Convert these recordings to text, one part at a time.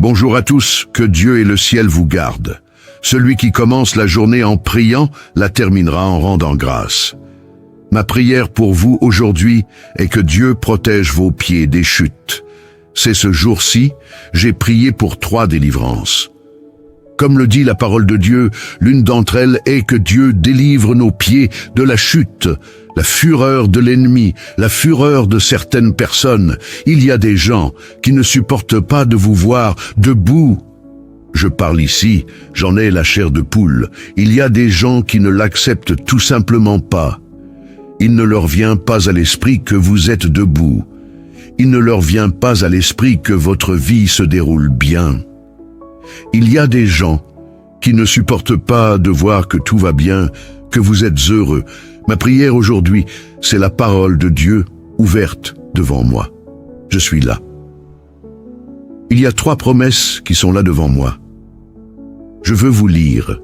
Bonjour à tous, que Dieu et le ciel vous gardent. Celui qui commence la journée en priant, la terminera en rendant grâce. Ma prière pour vous aujourd'hui est que Dieu protège vos pieds des chutes. C'est ce jour-ci, j'ai prié pour 3 délivrances. Comme le dit la parole de Dieu, l'une d'entre elles est que Dieu délivre nos pieds de la chute, la fureur de l'ennemi, la fureur de certaines personnes. Il y a des gens qui ne supportent pas de vous voir debout. Je parle ici, j'en ai la chair de poule. Il y a des gens qui ne l'acceptent tout simplement pas. Il ne leur vient pas à l'esprit que vous êtes debout. Il ne leur vient pas à l'esprit que votre vie se déroule bien. Il y a des gens qui ne supportent pas de voir que tout va bien, que vous êtes heureux. Ma prière aujourd'hui, c'est la parole de Dieu ouverte devant moi. Je suis là. Il y a 3 promesses qui sont là devant moi. Je veux vous lire.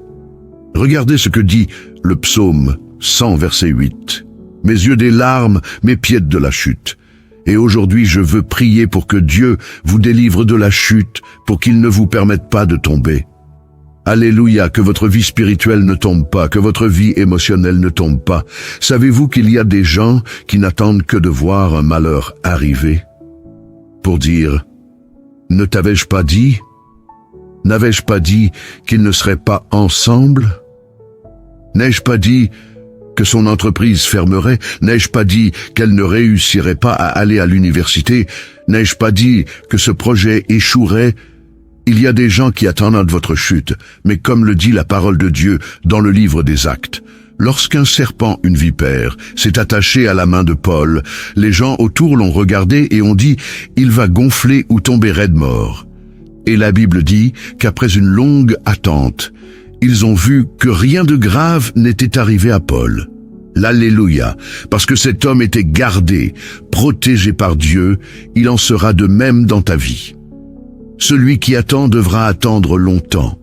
Regardez ce que dit le psaume 100, verset 8. Mes yeux des larmes, mes pieds de la chute. Et aujourd'hui, je veux prier pour que Dieu vous délivre de la chute, pour qu'il ne vous permette pas de tomber. Alléluia, que votre vie spirituelle ne tombe pas, que votre vie émotionnelle ne tombe pas. Savez-vous qu'il y a des gens qui n'attendent que de voir un malheur arriver pour dire « Ne t'avais-je pas dit ? N'avais-je pas dit qu'ils ne seraient pas ensemble ? N'ai-je pas dit que son entreprise fermerait? N'ai-je pas dit qu'elle ne réussirait pas à aller à l'université? N'ai-je pas dit que ce projet échouerait? Il y a des gens qui attendent votre chute, mais comme le dit la parole de Dieu dans le livre des Actes, lorsqu'un serpent, une vipère, s'est attaché à la main de Paul, les gens autour l'ont regardé et ont dit « Il va gonfler ou tomber raide mort ». Et la Bible dit qu'après une longue attente, ils ont vu que rien de grave n'était arrivé à Paul. L'Alléluia, parce que cet homme était gardé, protégé par Dieu, il en sera de même dans ta vie. Celui qui attend devra attendre longtemps,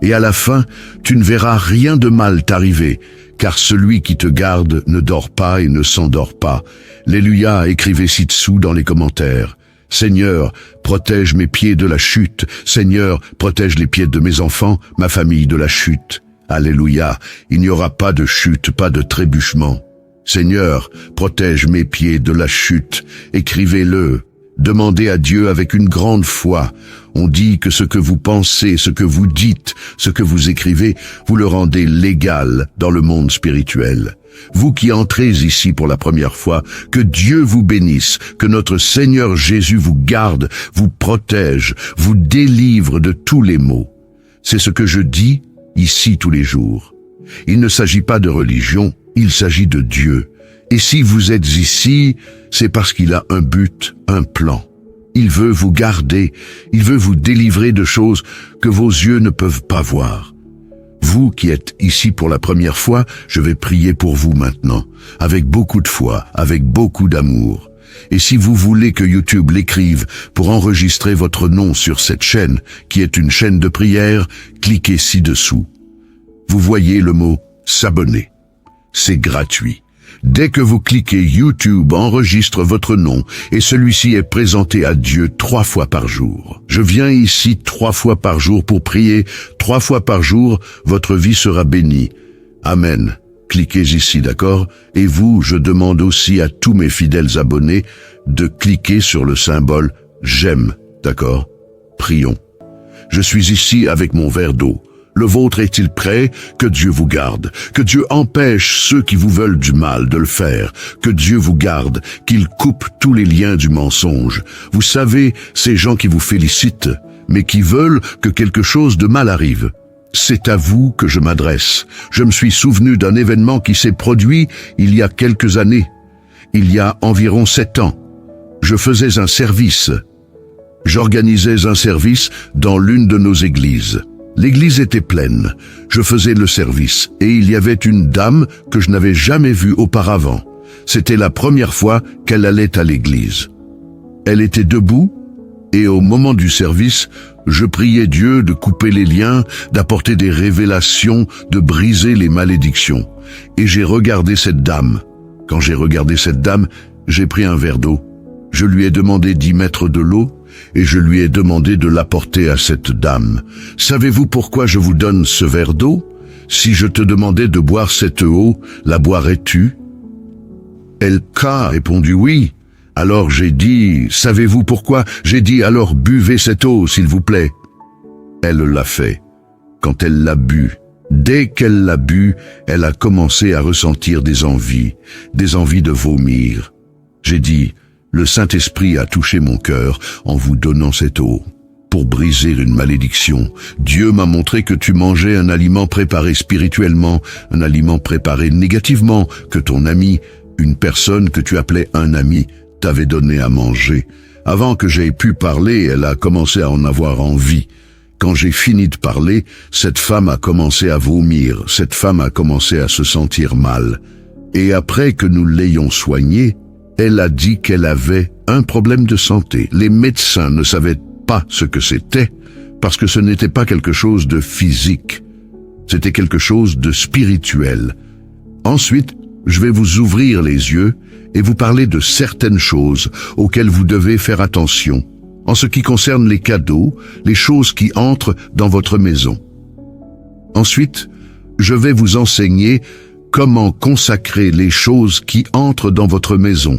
et à la fin, tu ne verras rien de mal t'arriver, car celui qui te garde ne dort pas et ne s'endort pas. Alléluia, écrivez ci-dessous dans les commentaires. Seigneur, protège mes pieds de la chute. Seigneur, protège les pieds de mes enfants, ma famille de la chute. Alléluia, il n'y aura pas de chute, pas de trébuchement. Seigneur, protège mes pieds de la chute. Écrivez-le. Demandez à Dieu avec une grande foi. On dit que ce que vous pensez, ce que vous dites, ce que vous écrivez, vous le rendez légal dans le monde spirituel. Vous qui entrez ici pour la première fois, que Dieu vous bénisse, que notre Seigneur Jésus vous garde, vous protège, vous délivre de tous les maux. C'est ce que je dis ici tous les jours. Il ne s'agit pas de religion, il s'agit de Dieu. Et si vous êtes ici, c'est parce qu'il a un but, un plan. Il veut vous garder, il veut vous délivrer de choses que vos yeux ne peuvent pas voir. Vous qui êtes ici pour la première fois, je vais prier pour vous maintenant, avec beaucoup de foi, avec beaucoup d'amour. Et si vous voulez que YouTube l'écrive pour enregistrer votre nom sur cette chaîne, qui est une chaîne de prière, cliquez ci-dessous. Vous voyez le mot « s'abonner ». C'est gratuit. Dès que vous cliquez, YouTube enregistre votre nom et celui-ci est présenté à Dieu 3 fois par jour. Je viens ici 3 fois par jour pour prier. 3 fois par jour, votre vie sera bénie. Amen. Cliquez ici, d'accord? Et vous, je demande aussi à tous mes fidèles abonnés de cliquer sur le symbole « J'aime », d'accord? Prions. Je suis ici avec mon verre d'eau. Le vôtre est-il prêt? Que Dieu vous garde. Que Dieu empêche ceux qui vous veulent du mal de le faire. Que Dieu vous garde, qu'il coupe tous les liens du mensonge. Vous savez, ces gens qui vous félicitent, mais qui veulent que quelque chose de mal arrive. C'est à vous que je m'adresse. Je me suis souvenu d'un événement qui s'est produit il y a quelques années. Il y a environ 7 ans. Je faisais un service. J'organisais un service dans l'une de nos églises. L'église était pleine. Je faisais le service et il y avait une dame que je n'avais jamais vue auparavant. C'était la première fois qu'elle allait à l'église. Elle était debout et au moment du service, je priais Dieu de couper les liens, d'apporter des révélations, de briser les malédictions. Et j'ai regardé cette dame. Quand j'ai regardé cette dame, j'ai pris un verre d'eau Je lui ai demandé d'y mettre de l'eau, et je lui ai demandé de l'apporter à cette dame. Savez-vous pourquoi je vous donne ce verre d'eau? Si je te demandais de boire cette eau, la boirais-tu? Elle a répondu oui. Alors j'ai dit, savez-vous pourquoi? J'ai dit, alors buvez cette eau, s'il vous plaît. Elle l'a fait. Quand elle l'a bu, dès qu'elle l'a bu, elle a commencé à ressentir des envies de vomir. J'ai dit, le Saint-Esprit a touché mon cœur en vous donnant cette eau. Pour briser une malédiction, Dieu m'a montré que tu mangeais un aliment préparé spirituellement, un aliment préparé négativement, que ton ami, une personne que tu appelais un ami, t'avait donné à manger. Avant que j'aie pu parler, elle a commencé à en avoir envie. Quand j'ai fini de parler, cette femme a commencé à vomir, cette femme a commencé à se sentir mal. Et après que nous l'ayons soignée, elle a dit qu'elle avait un problème de santé. Les médecins ne savaient pas ce que c'était, parce que ce n'était pas quelque chose de physique, c'était quelque chose de spirituel. Ensuite, je vais vous ouvrir les yeux et vous parler de certaines choses auxquelles vous devez faire attention, en ce qui concerne les cadeaux, les choses qui entrent dans votre maison. Ensuite, je vais vous enseigner comment consacrer les choses qui entrent dans votre maison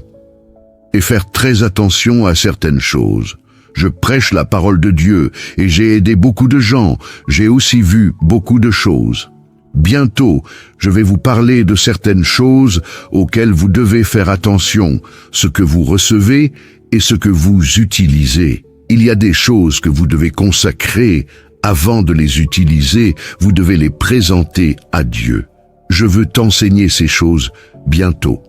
et faire très attention à certaines choses. Je prêche la parole de Dieu et j'ai aidé beaucoup de gens. J'ai aussi vu beaucoup de choses. Bientôt, je vais vous parler de certaines choses auxquelles vous devez faire attention, ce que vous recevez et ce que vous utilisez. Il y a des choses que vous devez consacrer avant de les utiliser. Vous devez les présenter à Dieu. Je veux t'enseigner ces choses bientôt.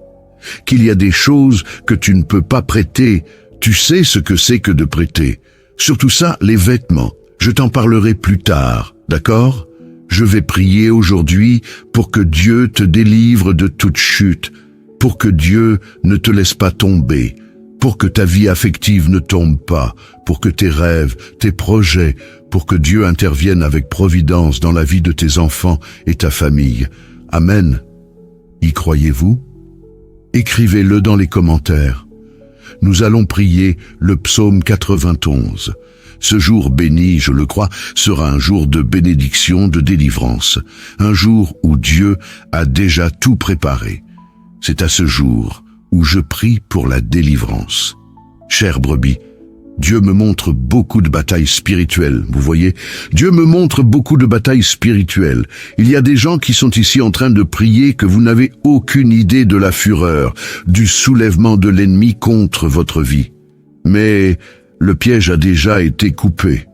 Qu'il y a des choses que tu ne peux pas prêter. Tu sais ce que c'est que de prêter. Surtout ça, les vêtements. Je t'en parlerai plus tard, d'accord? Je vais prier aujourd'hui pour que Dieu te délivre de toute chute, pour que Dieu ne te laisse pas tomber, pour que ta vie affective ne tombe pas, pour que tes rêves, tes projets, pour que Dieu intervienne avec providence dans la vie de tes enfants et ta famille. Amen. Y croyez-vous? Écrivez-le dans les commentaires. Nous allons prier le psaume 91. Ce jour béni, je le crois, sera un jour de bénédiction, de délivrance, un jour où Dieu a déjà tout préparé. C'est à ce jour où je prie pour la délivrance. Chère brebis, Dieu me montre beaucoup de batailles spirituelles, vous voyez? Dieu me montre beaucoup de batailles spirituelles. Il y a des gens qui sont ici en train de prier que vous n'avez aucune idée de la fureur, du soulèvement de l'ennemi contre votre vie. Mais le piège a déjà été coupé.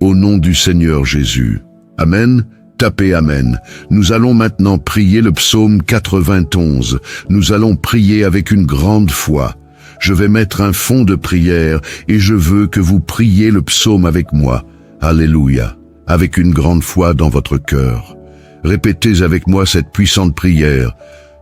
Au nom du Seigneur Jésus. Amen. Tapez Amen. Nous allons maintenant prier le psaume 91. Nous allons prier avec une grande foi. Je vais mettre un fond de prière et je veux que vous priez le psaume avec moi. Alléluia. Avec une grande foi dans votre cœur. Répétez avec moi cette puissante prière.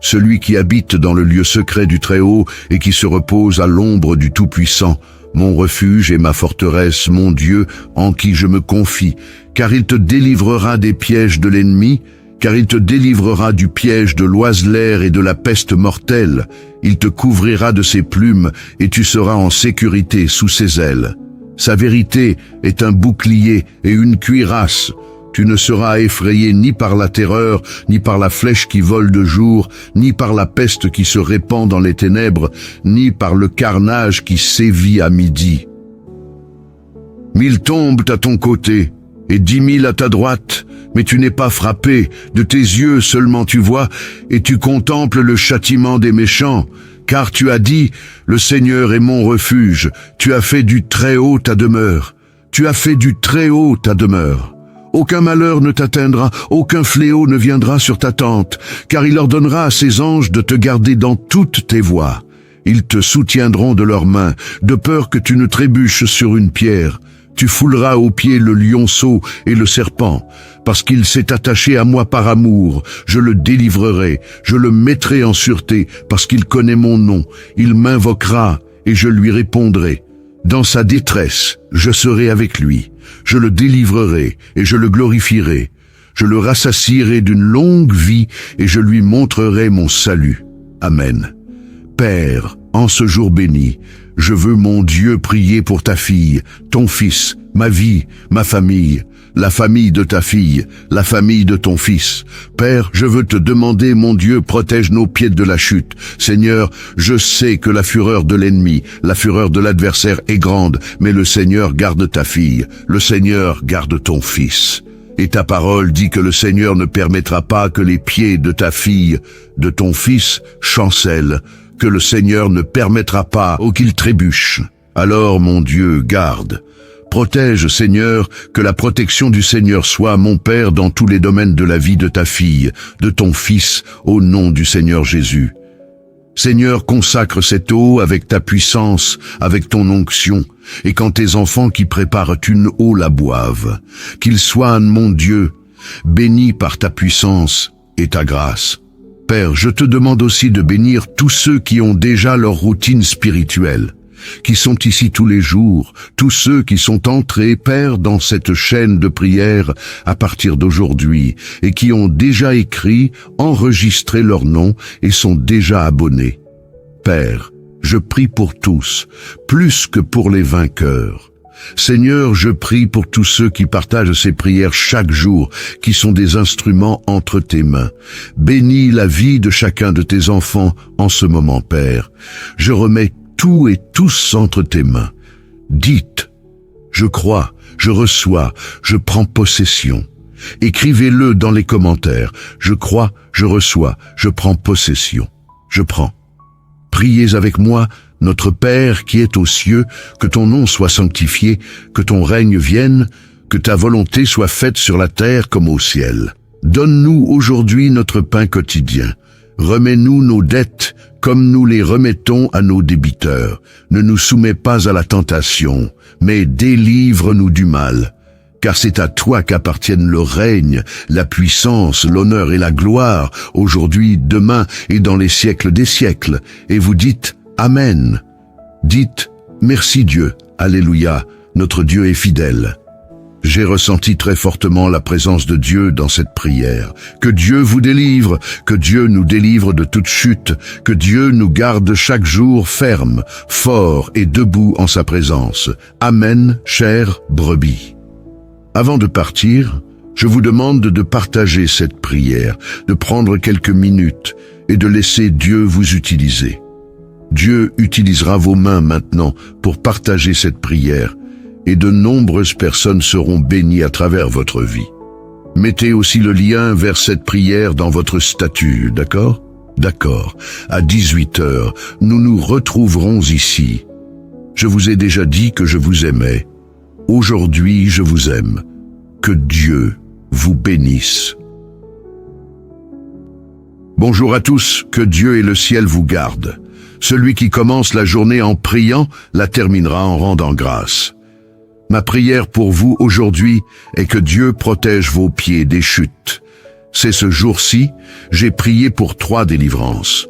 Celui qui habite dans le lieu secret du Très-Haut et qui se repose à l'ombre du Tout-Puissant, mon refuge et ma forteresse, mon Dieu, en qui je me confie, car il te délivrera des pièges de l'ennemi, car il te délivrera du piège de l'oiseleur et de la peste mortelle. Il te couvrira de ses plumes, et tu seras en sécurité sous ses ailes. Sa vérité est un bouclier et une cuirasse. Tu ne seras effrayé ni par la terreur, ni par la flèche qui vole de jour, ni par la peste qui se répand dans les ténèbres, ni par le carnage qui sévit à midi. 1000 tombent à ton côté, et 10 000 à ta droite, mais tu n'es pas frappé, de tes yeux seulement tu vois, et tu contemples le châtiment des méchants, car tu as dit, le Seigneur est mon refuge, tu as fait du Très-Haut ta demeure, tu as fait du Très-Haut ta demeure. Aucun malheur ne t'atteindra, aucun fléau ne viendra sur ta tente, car il ordonnera à ses anges de te garder dans toutes tes voies. Ils te soutiendront de leurs mains, de peur que tu ne trébuches sur une pierre. Tu fouleras aux pieds le lionceau et le serpent, parce qu'il s'est attaché à moi par amour. Je le délivrerai, je le mettrai en sûreté, parce qu'il connaît mon nom. Il m'invoquera et je lui répondrai. Dans sa détresse, je serai avec lui. Je le délivrerai et je le glorifierai. Je le rassasierai d'une longue vie et je lui montrerai mon salut. Amen. Père, En ce jour béni, je veux, mon Dieu, prier pour ta fille, ton fils, ma vie, ma famille, la famille de ta fille, la famille de ton fils. Père, je veux te demander, mon Dieu, protège nos pieds de la chute. Seigneur, je sais que la fureur de l'ennemi, la fureur de l'adversaire est grande, mais le Seigneur garde ta fille, le Seigneur garde ton fils. Et ta parole dit que le Seigneur ne permettra pas que les pieds de ta fille, de ton fils, chancellent, que le Seigneur ne permettra pas qu'il trébuche. Alors, mon Dieu, garde. Protège, Seigneur, que la protection du Seigneur soit, mon Père, dans tous les domaines de la vie de ta fille, de ton fils, au nom du Seigneur Jésus. Seigneur, consacre cette eau avec ta puissance, avec ton onction, et quand tes enfants qui préparent une eau la boivent, qu'ils soient, mon Dieu, bénis par ta puissance et ta grâce. Père, je te demande aussi de bénir tous ceux qui ont déjà leur routine spirituelle, qui sont ici tous les jours, tous ceux qui sont entrés, Père, dans cette chaîne de prière à partir d'aujourd'hui, et qui ont déjà écrit, enregistré leur nom et sont déjà abonnés. Père, je prie pour tous, plus que pour les vainqueurs. Seigneur, je prie pour tous ceux qui partagent ces prières chaque jour, qui sont des instruments entre tes mains. Bénis la vie de chacun de tes enfants en ce moment, Père. Je remets tout et tous entre tes mains. Dites, je crois, je reçois, je prends possession. Écrivez-le dans les commentaires. Je crois, je reçois, je prends possession. Je prends. Priez avec moi, notre Père qui est aux cieux, que ton nom soit sanctifié, que ton règne vienne, que ta volonté soit faite sur la terre comme au ciel. Donne-nous aujourd'hui notre pain quotidien. Remets-nous nos dettes comme nous les remettons à nos débiteurs. Ne nous soumets pas à la tentation, mais délivre-nous du mal. Car c'est à toi qu'appartiennent le règne, la puissance, l'honneur et la gloire, aujourd'hui, demain et dans les siècles des siècles. Et vous dites Amen. Dites merci Dieu, Alléluia, notre Dieu est fidèle. J'ai ressenti très fortement la présence de Dieu dans cette prière. Que Dieu vous délivre, que Dieu nous délivre de toute chute, que Dieu nous garde chaque jour ferme, fort et debout en sa présence. Amen, chère brebis. Avant de partir, je vous demande de partager cette prière, de prendre quelques minutes et de laisser Dieu vous utiliser. Dieu utilisera vos mains maintenant pour partager cette prière, et de nombreuses personnes seront bénies à travers votre vie. Mettez aussi le lien vers cette prière dans votre statut, d'accord? D'accord. À 18h, nous nous retrouverons ici. Je vous ai déjà dit que je vous aimais. Aujourd'hui, je vous aime. Que Dieu vous bénisse. Bonjour à tous, que Dieu et le ciel vous gardent. Celui qui commence la journée en priant la terminera en rendant grâce. Ma prière pour vous aujourd'hui est que Dieu protège vos pieds des chutes. C'est ce jour-ci, j'ai prié pour 3 délivrances.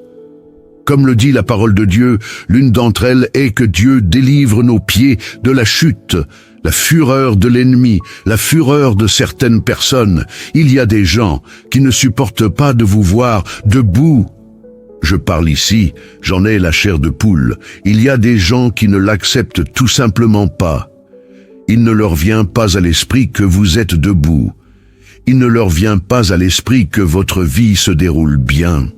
Comme le dit la parole de Dieu, l'une d'entre elles est que Dieu délivre nos pieds de la chute, la fureur de l'ennemi, la fureur de certaines personnes. Il y a des gens qui ne supportent pas de vous voir debout. Je parle ici, j'en ai la chair de poule. Il y a des gens qui ne l'acceptent tout simplement pas. Il ne leur vient pas à l'esprit que vous êtes debout. Il ne leur vient pas à l'esprit que votre vie se déroule bien.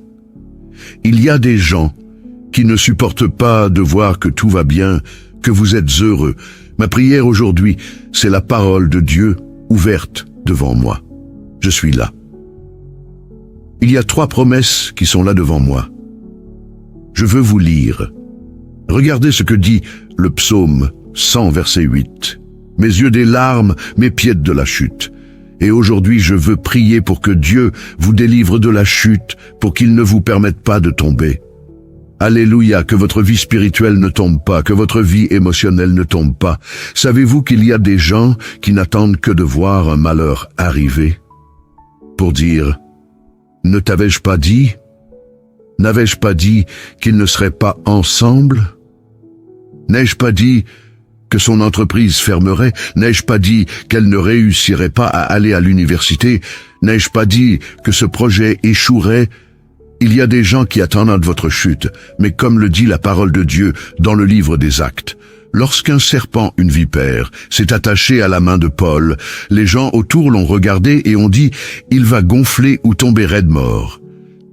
Il y a des gens qui ne supportent pas de voir que tout va bien, que vous êtes heureux. Ma prière aujourd'hui, c'est la parole de Dieu ouverte devant moi. Je suis là. Il y a 3 promesses qui sont là devant moi. Je veux vous lire. Regardez ce que dit le psaume 100, verset 8. Mes yeux des larmes, mes pieds de la chute. Et aujourd'hui, je veux prier pour que Dieu vous délivre de la chute, pour qu'il ne vous permette pas de tomber. Alléluia, que votre vie spirituelle ne tombe pas, que votre vie émotionnelle ne tombe pas. Savez-vous qu'il y a des gens qui n'attendent que de voir un malheur arriver pour dire « Ne t'avais-je pas dit ? N'avais-je pas dit qu'ils ne seraient pas ensemble ? N'ai-je pas dit que son entreprise fermerait? N'ai-je pas dit qu'elle ne réussirait pas à aller à l'université? N'ai-je pas dit que ce projet échouerait? Il y a des gens qui attendent votre chute, mais comme le dit la parole de Dieu dans le livre des Actes, lorsqu'un serpent, une vipère, s'est attaché à la main de Paul, les gens autour l'ont regardé et ont dit « Il va gonfler ou tomber raide mort ».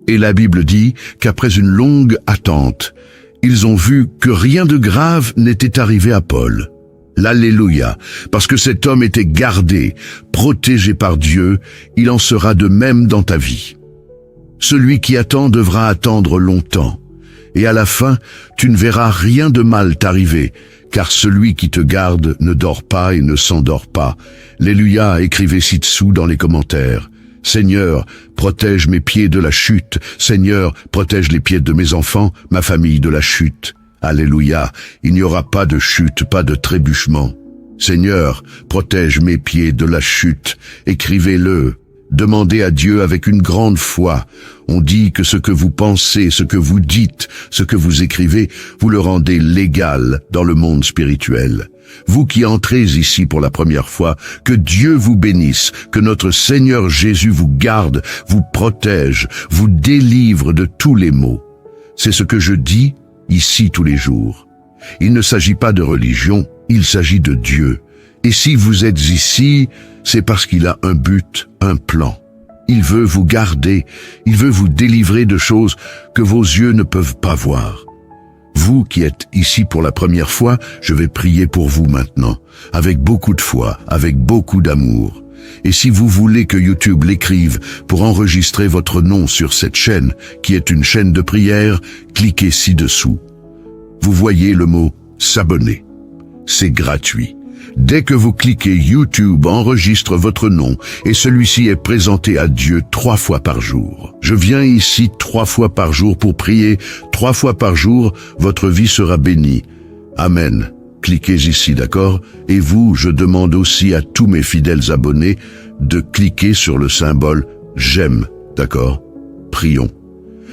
Et la Bible dit qu'après une longue attente, ils ont vu que rien de grave n'était arrivé à Paul. L'Alléluia, parce que cet homme était gardé, protégé par Dieu, il en sera de même dans ta vie. Celui qui attend devra attendre longtemps, et à la fin, tu ne verras rien de mal t'arriver, car celui qui te garde ne dort pas et ne s'endort pas. Alléluia, écrivez ci-dessous dans les commentaires. Seigneur, protège mes pieds de la chute. Seigneur, protège les pieds de mes enfants, ma famille de la chute. Alléluia, il n'y aura pas de chute, pas de trébuchement. Seigneur, protège mes pieds de la chute. Écrivez-le. Demandez à Dieu avec une grande foi. On dit que ce que vous pensez, ce que vous dites, ce que vous écrivez, vous le rendez légal dans le monde spirituel. Vous qui entrez ici pour la première fois, que Dieu vous bénisse, que notre Seigneur Jésus vous garde, vous protège, vous délivre de tous les maux. C'est ce que je dis ici tous les jours. Il ne s'agit pas de religion, il s'agit de Dieu. Et si vous êtes ici, c'est parce qu'il a un but, un plan. Il veut vous garder, il veut vous délivrer de choses que vos yeux ne peuvent pas voir. Vous qui êtes ici pour la première fois, je vais prier pour vous maintenant, avec beaucoup de foi, avec beaucoup d'amour. Et si vous voulez que YouTube l'écrive pour enregistrer votre nom sur cette chaîne, qui est une chaîne de prière, cliquez ci-dessous. Vous voyez le mot « s'abonner ». C'est gratuit. Dès que vous cliquez, YouTube enregistre votre nom et celui-ci est présenté à Dieu 3 fois par jour. Je viens ici 3 fois par jour pour prier. 3 fois par jour, votre vie sera bénie. Amen. Cliquez ici, d'accord? Et vous, je demande aussi à tous mes fidèles abonnés de cliquer sur le symbole « J'aime », d'accord? Prions.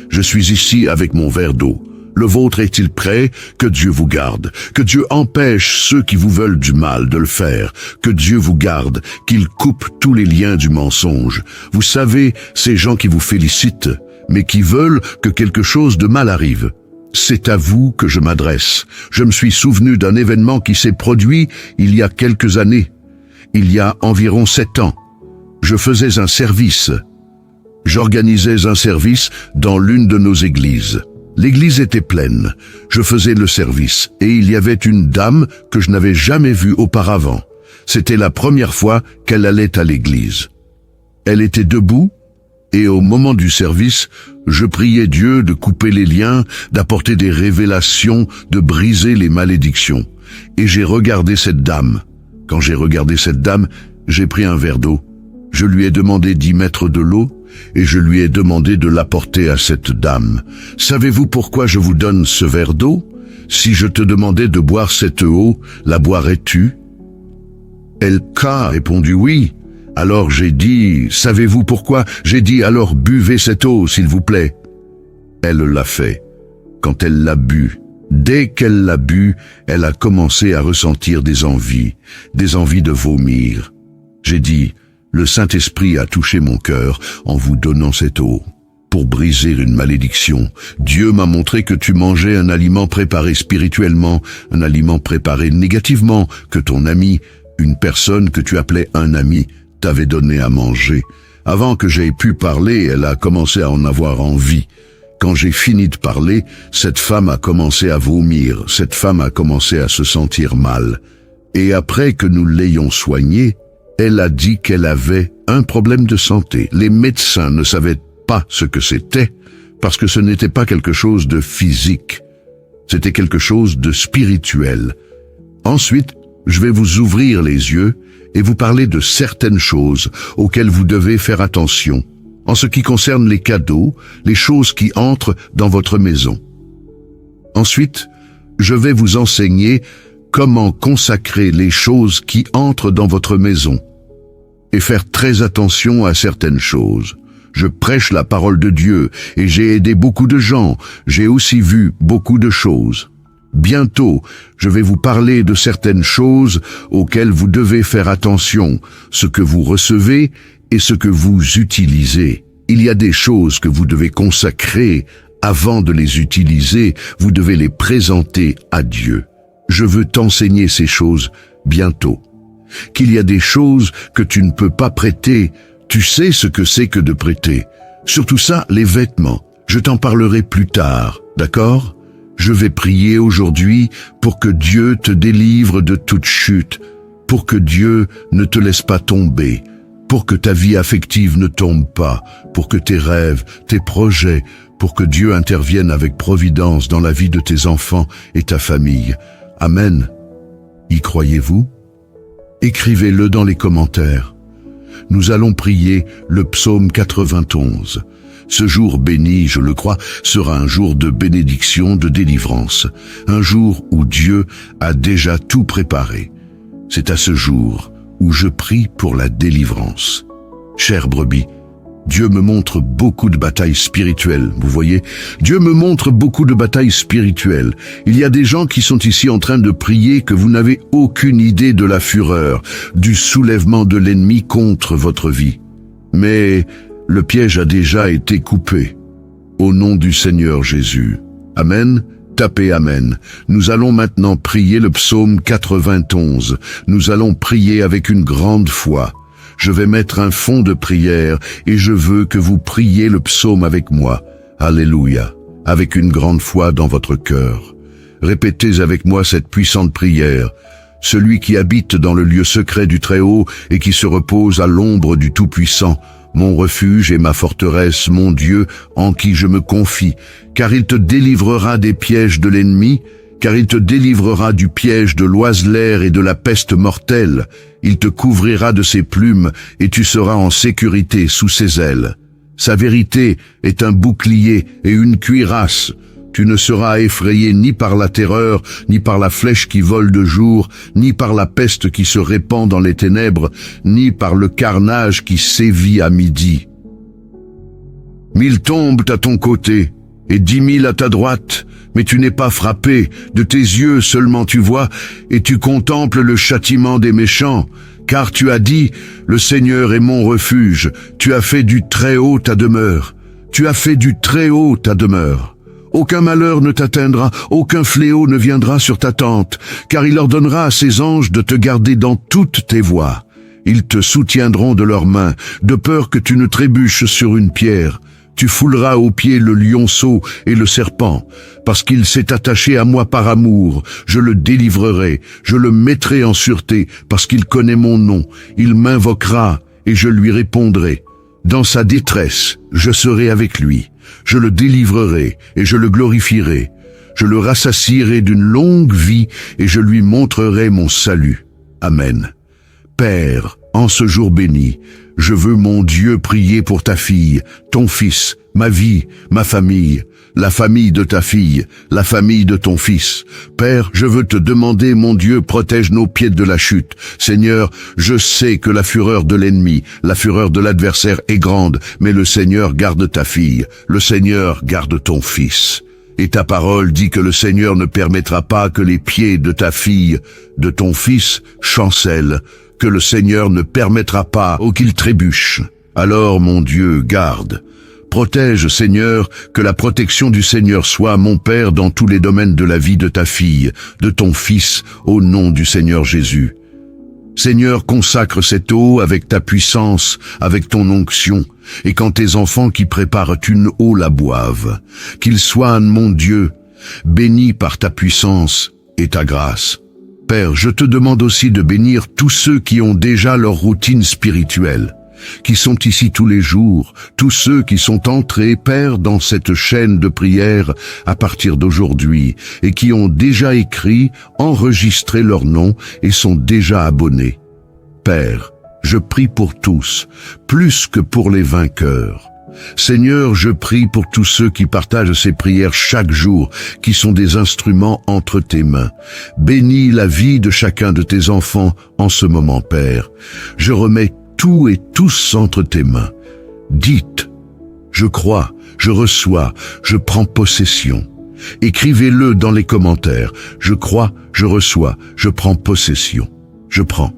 Je suis ici avec mon verre d'eau. Le vôtre est-il prêt? Que Dieu vous garde. Que Dieu empêche ceux qui vous veulent du mal de le faire. Que Dieu vous garde, qu'il coupe tous les liens du mensonge. Vous savez, ces gens qui vous félicitent, mais qui veulent que quelque chose de mal arrive. C'est à vous que je m'adresse. Je me suis souvenu d'un événement qui s'est produit il y a quelques années. Il y a environ 7 ans. Je faisais un service. J'organisais un service dans l'une de nos églises. L'église était pleine. Je faisais le service et il y avait une dame que je n'avais jamais vue auparavant. C'était la première fois qu'elle allait à l'église. Elle était debout et au moment du service, je priais Dieu de couper les liens, d'apporter des révélations, de briser les malédictions. Et j'ai regardé cette dame. Quand j'ai regardé cette dame, j'ai pris un verre d'eau. Je lui ai demandé d'y mettre de l'eau et je lui ai demandé de l'apporter à cette dame. Savez-vous pourquoi je vous donne ce verre d'eau? Si je te demandais de boire cette eau, la boirais-tu? Elle a répondu oui. Alors j'ai dit, savez-vous pourquoi? J'ai dit, alors buvez cette eau, s'il vous plaît. Elle l'a fait. Quand elle l'a bu, dès qu'elle l'a bu, elle a commencé à ressentir des envies de vomir. J'ai dit, le Saint-Esprit a touché mon cœur en vous donnant cette eau. Pour briser une malédiction, Dieu m'a montré que tu mangeais un aliment préparé spirituellement, un aliment préparé négativement, que ton ami, une personne que tu appelais un ami, t'avait donné à manger. Avant que j'aie pu parler, elle a commencé à en avoir envie. Quand j'ai fini de parler, cette femme a commencé à vomir, cette femme a commencé à se sentir mal. Et après que nous l'ayons soignée, elle a dit qu'elle avait un problème de santé. Les médecins ne savaient pas ce que c'était, parce que ce n'était pas quelque chose de physique. C'était quelque chose de spirituel. Ensuite, je vais vous ouvrir les yeux et vous parler de certaines choses auxquelles vous devez faire attention, en ce qui concerne les cadeaux, les choses qui entrent dans votre maison. Ensuite, je vais vous enseigner comment consacrer les choses qui entrent dans votre maison et faire très attention à certaines choses. Je prêche la parole de Dieu et j'ai aidé beaucoup de gens. J'ai aussi vu beaucoup de choses. Bientôt, je vais vous parler de certaines choses auxquelles vous devez faire attention, ce que vous recevez et ce que vous utilisez. Il y a des choses que vous devez consacrer avant de les utiliser, vous devez les présenter à Dieu. Je veux t'enseigner ces choses bientôt. Qu'il y a des choses que tu ne peux pas prêter, tu sais ce que c'est que de prêter. Surtout ça, les vêtements. Je t'en parlerai plus tard, d'accord? Je vais prier aujourd'hui pour que Dieu te délivre de toute chute, pour que Dieu ne te laisse pas tomber, pour que ta vie affective ne tombe pas, pour que tes rêves, tes projets, pour que Dieu intervienne avec providence dans la vie de tes enfants et ta famille. Amen. Y croyez-vous? Écrivez-le dans les commentaires. Nous allons prier le psaume 91. Ce jour béni, je le crois, sera un jour de bénédiction, de délivrance, un jour où Dieu a déjà tout préparé. C'est à ce jour où je prie pour la délivrance. Chère brebis, Dieu me montre beaucoup de batailles spirituelles, vous voyez? Dieu me montre beaucoup de batailles spirituelles. Il y a des gens qui sont ici en train de prier que vous n'avez aucune idée de la fureur, du soulèvement de l'ennemi contre votre vie. Mais le piège a déjà été coupé. Au nom du Seigneur Jésus. Amen. Tapez Amen. Nous allons maintenant prier le psaume 91. Nous allons prier avec une grande foi. Je vais mettre un fond de prière et je veux que vous priez le psaume avec moi. Alléluia. Avec une grande foi dans votre cœur. Répétez avec moi cette puissante prière. Celui qui habite dans le lieu secret du Très-Haut et qui se repose à l'ombre du Tout-Puissant, mon refuge et ma forteresse, mon Dieu, en qui je me confie, car il te délivrera des pièges de l'ennemi, car il te délivrera du piège de l'oiseleur et de la peste mortelle. Il te couvrira de ses plumes, et tu seras en sécurité sous ses ailes. Sa vérité est un bouclier et une cuirasse. Tu ne seras effrayé ni par la terreur, ni par la flèche qui vole de jour, ni par la peste qui se répand dans les ténèbres, ni par le carnage qui sévit à midi. 1000 tombent à ton côté, et 10 000 à ta droite, mais tu n'es pas frappé, de tes yeux seulement tu vois, et tu contemples le châtiment des méchants, car tu as dit, le Seigneur est mon refuge, tu as fait du Très-Haut ta demeure, tu as fait du Très-Haut ta demeure. Aucun malheur ne t'atteindra, aucun fléau ne viendra sur ta tente, car il ordonnera à ses anges de te garder dans toutes tes voies. Ils te soutiendront de leurs mains, de peur que tu ne trébuches sur une pierre. Tu fouleras aux pieds le lionceau et le serpent, parce qu'il s'est attaché à moi par amour. Je le délivrerai, je le mettrai en sûreté, parce qu'il connaît mon nom. Il m'invoquera et je lui répondrai. Dans sa détresse, je serai avec lui. Je le délivrerai et je le glorifierai. Je le rassasierai d'une longue vie et je lui montrerai mon salut. Amen. Père, en ce jour béni, je veux, mon Dieu, prier pour ta fille, ton fils, ma vie, ma famille, la famille de ta fille, la famille de ton fils. Père, je veux te demander, mon Dieu, protège nos pieds de la chute. Seigneur, je sais que la fureur de l'ennemi, la fureur de l'adversaire est grande, mais le Seigneur garde ta fille, le Seigneur garde ton fils. Et ta parole dit que le Seigneur ne permettra pas que les pieds de ta fille, de ton fils, chancellent, que le Seigneur ne permettra pas qu'il trébuche. Alors, mon Dieu, garde. Protège, Seigneur, que la protection du Seigneur soit, mon Père, dans tous les domaines de la vie de ta fille, de ton fils, au nom du Seigneur Jésus. Seigneur, consacre cette eau avec ta puissance, avec ton onction, et quand tes enfants qui préparent une eau la boivent, qu'ils soient, mon Dieu, bénis par ta puissance et ta grâce. Père, je te demande aussi de bénir tous ceux qui ont déjà leur routine spirituelle, qui sont ici tous les jours, tous ceux qui sont entrés, Père, dans cette chaîne de prière à partir d'aujourd'hui, et qui ont déjà écrit, enregistré leur nom et sont déjà abonnés. Père, je prie pour tous, plus que pour les vainqueurs. Seigneur, je prie pour tous ceux qui partagent ces prières chaque jour, qui sont des instruments entre tes mains. Bénis la vie de chacun de tes enfants en ce moment, Père. Je remets tout et tous entre tes mains. Dites, je crois, je reçois, je prends possession. Écrivez-le dans les commentaires. Je crois, je reçois, je prends possession. Je prends.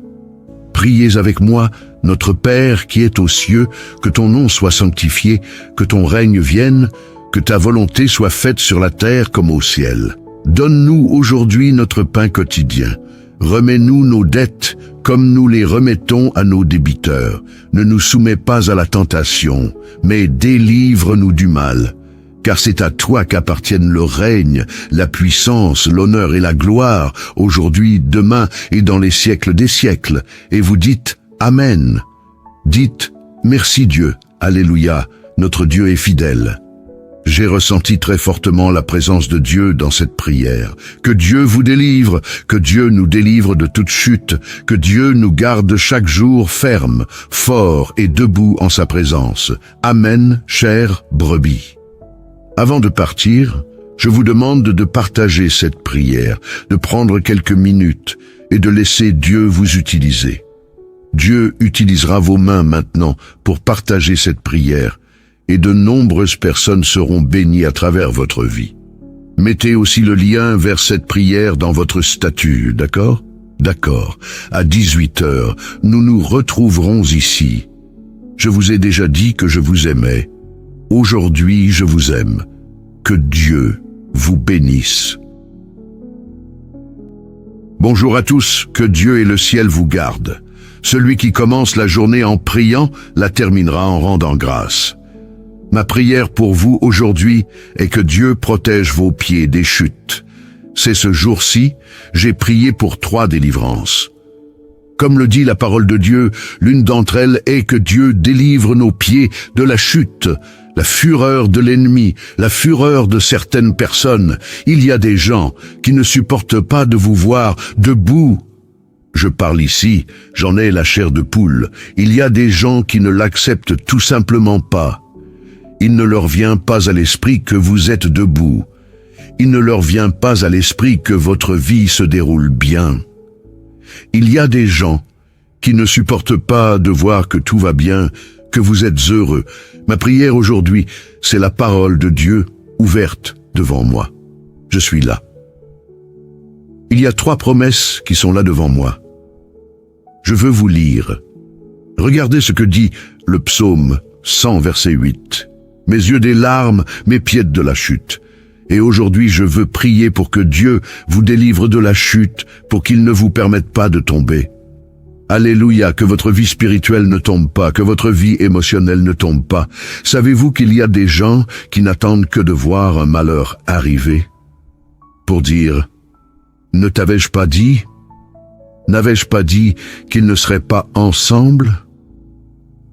Priez avec moi, notre Père qui est aux cieux, que ton nom soit sanctifié, que ton règne vienne, que ta volonté soit faite sur la terre comme au ciel. Donne-nous aujourd'hui notre pain quotidien. Remets-nous nos dettes comme nous les remettons à nos débiteurs. Ne nous soumets pas à la tentation, mais délivre-nous du mal. Car c'est à toi qu'appartiennent le règne, la puissance, l'honneur et la gloire, aujourd'hui, demain et dans les siècles des siècles. Et vous dites Amen. Dites merci Dieu, Alléluia, notre Dieu est fidèle. J'ai ressenti très fortement la présence de Dieu dans cette prière. Que Dieu vous délivre, que Dieu nous délivre de toute chute, que Dieu nous garde chaque jour ferme, fort et debout en sa présence. Amen, chère brebis. Avant de partir, je vous demande de partager cette prière, de prendre quelques minutes et de laisser Dieu vous utiliser. Dieu utilisera vos mains maintenant pour partager cette prière et de nombreuses personnes seront bénies à travers votre vie. Mettez aussi le lien vers cette prière dans votre statut, d'accord? D'accord. À 18h, nous nous retrouverons ici. Je vous ai déjà dit que je vous aimais. Aujourd'hui, je vous aime. Que Dieu vous bénisse. Bonjour à tous, que Dieu et le ciel vous gardent. Celui qui commence la journée en priant, la terminera en rendant grâce. Ma prière pour vous aujourd'hui est que Dieu protège vos pieds des chutes. C'est ce jour-ci, j'ai prié pour 3 délivrances. Comme le dit la parole de Dieu, l'une d'entre elles est que Dieu délivre nos pieds de la chute, la fureur de l'ennemi, la fureur de certaines personnes. Il y a des gens qui ne supportent pas de vous voir debout. Je parle ici, j'en ai la chair de poule. Il y a des gens qui ne l'acceptent tout simplement pas. Il ne leur vient pas à l'esprit que vous êtes debout. Il ne leur vient pas à l'esprit que votre vie se déroule bien. Il y a des gens qui ne supportent pas de voir que tout va bien, que vous êtes heureux. Ma prière aujourd'hui, c'est la parole de Dieu ouverte devant moi. Je suis là. Il y a 3 promesses qui sont là devant moi. Je veux vous lire. Regardez ce que dit le psaume 100, verset 8. Mes yeux des larmes, mes pieds de la chute. Et aujourd'hui, je veux prier pour que Dieu vous délivre de la chute, pour qu'il ne vous permette pas de tomber. Alléluia, que votre vie spirituelle ne tombe pas, que votre vie émotionnelle ne tombe pas. Savez-vous qu'il y a des gens qui n'attendent que de voir un malheur arriver pour dire « Ne t'avais-je pas dit ? N'avais-je pas dit qu'ils ne seraient pas ensemble ?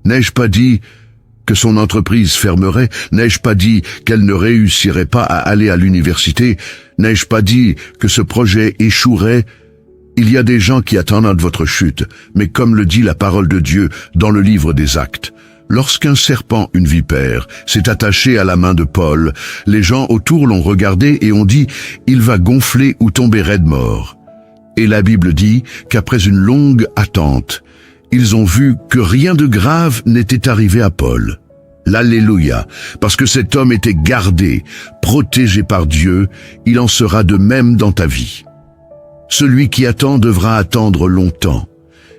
N'ai-je pas dit que son entreprise fermerait? N'ai-je pas dit qu'elle ne réussirait pas à aller à l'université? N'ai-je pas dit que ce projet échouerait? Il y a des gens qui attendent votre chute, mais comme le dit la parole de Dieu dans le livre des Actes, lorsqu'un serpent, une vipère, s'est attaché à la main de Paul, les gens autour l'ont regardé et ont dit « Il va gonfler ou tomber raide mort ». Et la Bible dit qu'après une longue attente, ils ont vu que rien de grave n'était arrivé à Paul. L'Alléluia, parce que cet homme était gardé, protégé par Dieu, il en sera de même dans ta vie. Celui qui attend devra attendre longtemps,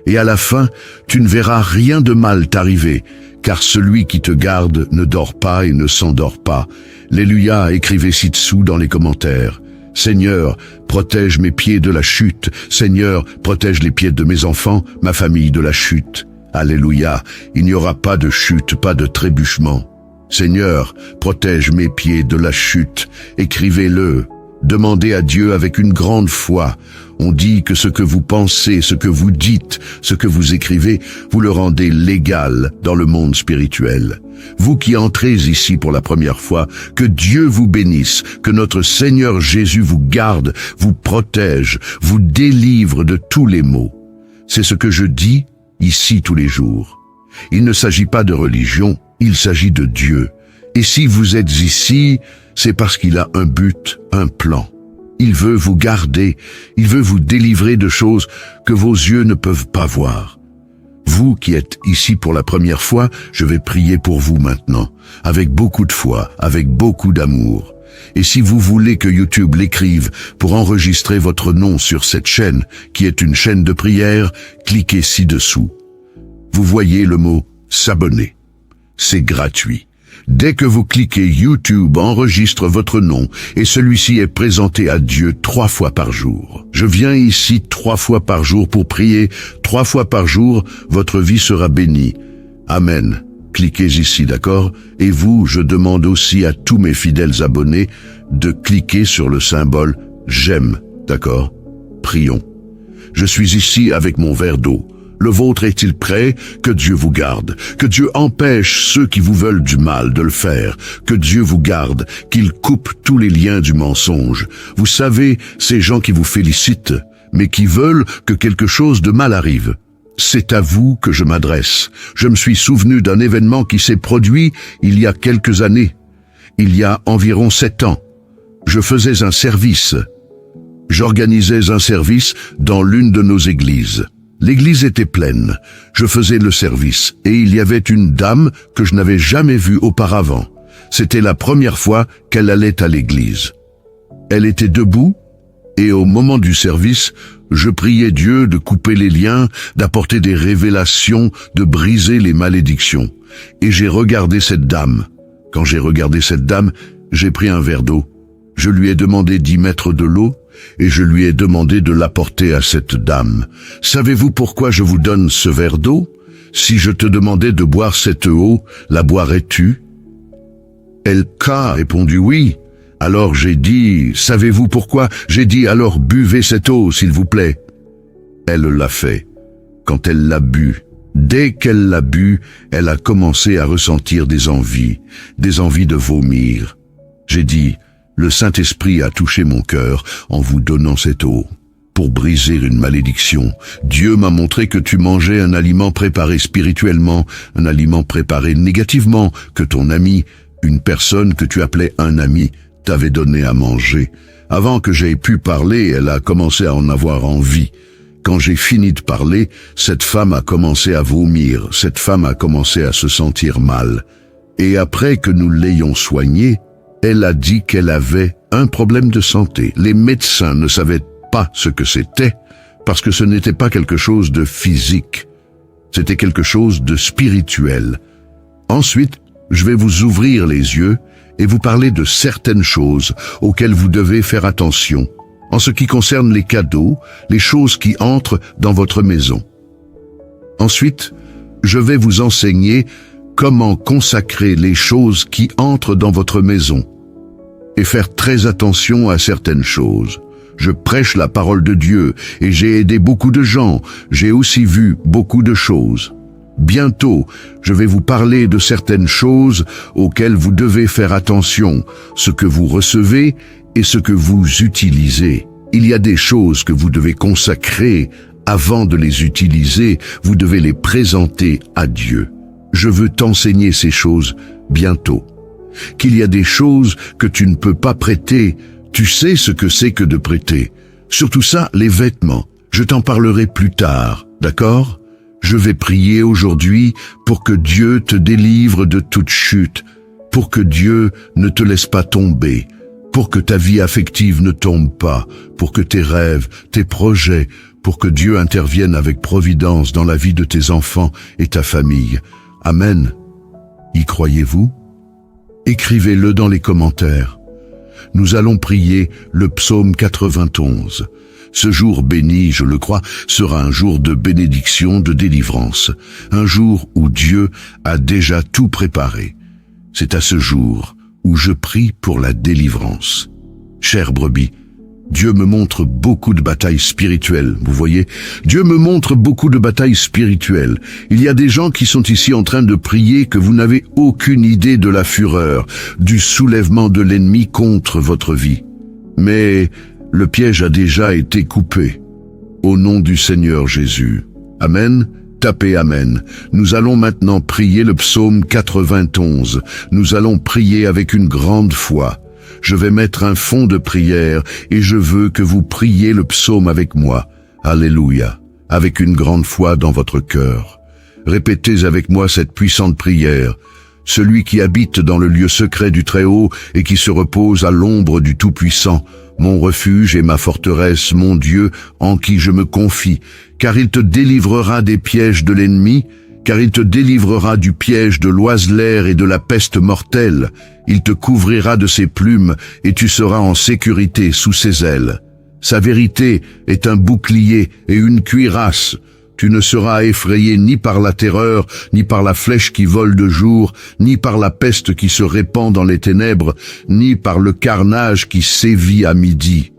et à la fin, tu ne verras rien de mal t'arriver, car celui qui te garde ne dort pas et ne s'endort pas. Alléluia, écrivez ci-dessous dans les commentaires. Seigneur, protège mes pieds de la chute. Seigneur, protège les pieds de mes enfants, ma famille de la chute. Alléluia, il n'y aura pas de chute, pas de trébuchement. Seigneur, protège mes pieds de la chute. Écrivez-le. Demandez à Dieu avec une grande foi. On dit que ce que vous pensez, ce que vous dites, ce que vous écrivez, vous le rendez légal dans le monde spirituel. Vous qui entrez ici pour la première fois, que Dieu vous bénisse, que notre Seigneur Jésus vous garde, vous protège, vous délivre de tous les maux. C'est ce que je dis ici tous les jours. Il ne s'agit pas de religion, il s'agit de Dieu. Et si vous êtes ici, c'est parce qu'il a un but, un plan. Il veut vous garder, il veut vous délivrer de choses que vos yeux ne peuvent pas voir. Vous qui êtes ici pour la première fois, je vais prier pour vous maintenant, avec beaucoup de foi, avec beaucoup d'amour. Et si vous voulez que YouTube l'écrive pour enregistrer votre nom sur cette chaîne, qui est une chaîne de prière, cliquez ci-dessous. Vous voyez le mot « S'abonner ». C'est gratuit. Dès que vous cliquez, YouTube enregistre votre nom et celui-ci est présenté à Dieu 3 fois par jour. Je viens ici 3 fois par jour pour prier. 3 fois par jour, votre vie sera bénie. Amen. Cliquez ici, d'accord? Et vous, je demande aussi à tous mes fidèles abonnés de cliquer sur le symbole « J'aime », d'accord? Prions. Je suis ici avec mon verre d'eau. Le vôtre est-il prêt? Que Dieu vous garde. Que Dieu empêche ceux qui vous veulent du mal de le faire. Que Dieu vous garde, qu'il coupe tous les liens du mensonge. Vous savez, ces gens qui vous félicitent, mais qui veulent que quelque chose de mal arrive. C'est à vous que je m'adresse. Je me suis souvenu d'un événement qui s'est produit il y a quelques années. Il y a environ 7 ans. Je faisais un service. J'organisais un service dans l'une de nos églises. L'église était pleine. Je faisais le service et il y avait une dame que je n'avais jamais vue auparavant. C'était la première fois qu'elle allait à l'église. Elle était debout et au moment du service, je priais Dieu de couper les liens, d'apporter des révélations, de briser les malédictions. Et j'ai regardé cette dame. Quand j'ai regardé cette dame, j'ai pris un verre d'eau. Je lui ai demandé d'y mettre de l'eau et je lui ai demandé de l'apporter à cette dame. Savez-vous pourquoi je vous donne ce verre d'eau? Si je te demandais de boire cette eau, la boirais-tu? Elle a répondu oui. Alors j'ai dit, savez-vous pourquoi? J'ai dit, alors buvez cette eau, s'il vous plaît. Elle l'a fait. Quand elle l'a bu, dès qu'elle l'a bu, elle a commencé à ressentir des envies de vomir. J'ai dit, le Saint-Esprit a touché mon cœur en vous donnant cette eau. Pour briser une malédiction, Dieu m'a montré que tu mangeais un aliment préparé spirituellement, un aliment préparé négativement, que ton ami, une personne que tu appelais un ami, t'avait donné à manger. Avant que j'aie pu parler, elle a commencé à en avoir envie. Quand j'ai fini de parler, cette femme a commencé à vomir, cette femme a commencé à se sentir mal. Et après que nous l'ayons soignée, elle a dit qu'elle avait un problème de santé. Les médecins ne savaient pas ce que c'était, parce que ce n'était pas quelque chose de physique. C'était quelque chose de spirituel. Ensuite, je vais vous ouvrir les yeux et vous parler de certaines choses auxquelles vous devez faire attention, en ce qui concerne les cadeaux, les choses qui entrent dans votre maison. Ensuite, je vais vous enseigner comment consacrer les choses qui entrent dans votre maison et faire très attention à certaines choses. Je prêche la parole de Dieu et j'ai aidé beaucoup de gens. J'ai aussi vu beaucoup de choses. Bientôt, je vais vous parler de certaines choses auxquelles vous devez faire attention, ce que vous recevez et ce que vous utilisez. Il y a des choses que vous devez consacrer avant de les utiliser, vous devez les présenter à Dieu. Je veux t'enseigner ces choses bientôt. Qu'il y a des choses que tu ne peux pas prêter, tu sais ce que c'est que de prêter. Surtout ça, les vêtements. Je t'en parlerai plus tard, d'accord? Je vais prier aujourd'hui pour que Dieu te délivre de toute chute, pour que Dieu ne te laisse pas tomber, pour que ta vie affective ne tombe pas, pour que tes rêves, tes projets, pour que Dieu intervienne avec providence dans la vie de tes enfants et ta famille. Amen. Y croyez-vous? Écrivez-le dans les commentaires. Nous allons prier le psaume 91. Ce jour béni, je le crois, sera un jour de bénédiction, de délivrance, un jour où Dieu a déjà tout préparé. C'est à ce jour où je prie pour la délivrance. Chère brebis, Dieu me montre beaucoup de batailles spirituelles, vous voyez? Dieu me montre beaucoup de batailles spirituelles. Il y a des gens qui sont ici en train de prier que vous n'avez aucune idée de la fureur, du soulèvement de l'ennemi contre votre vie. Mais le piège a déjà été coupé. Au nom du Seigneur Jésus. Amen. Tapez Amen. Nous allons maintenant prier le psaume 91. Nous allons prier avec une grande foi. Je vais mettre un fond de prière et je veux que vous priez le psaume avec moi. Alléluia. Avec une grande foi dans votre cœur. Répétez avec moi cette puissante prière. celui qui habite dans le lieu secret du Très-Haut et qui se repose à l'ombre du Tout-Puissant, mon refuge et ma forteresse, mon Dieu, en qui je me confie, car il te délivrera des pièges de l'ennemi, car il te délivrera du piège de l'oiseleur et de la peste mortelle. Il te couvrira de ses plumes, et tu seras en sécurité sous ses ailes. Sa vérité est un bouclier et une cuirasse. Tu ne seras effrayé ni par la terreur, ni par la flèche qui vole de jour, ni par la peste qui se répand dans les ténèbres, ni par le carnage qui sévit à midi.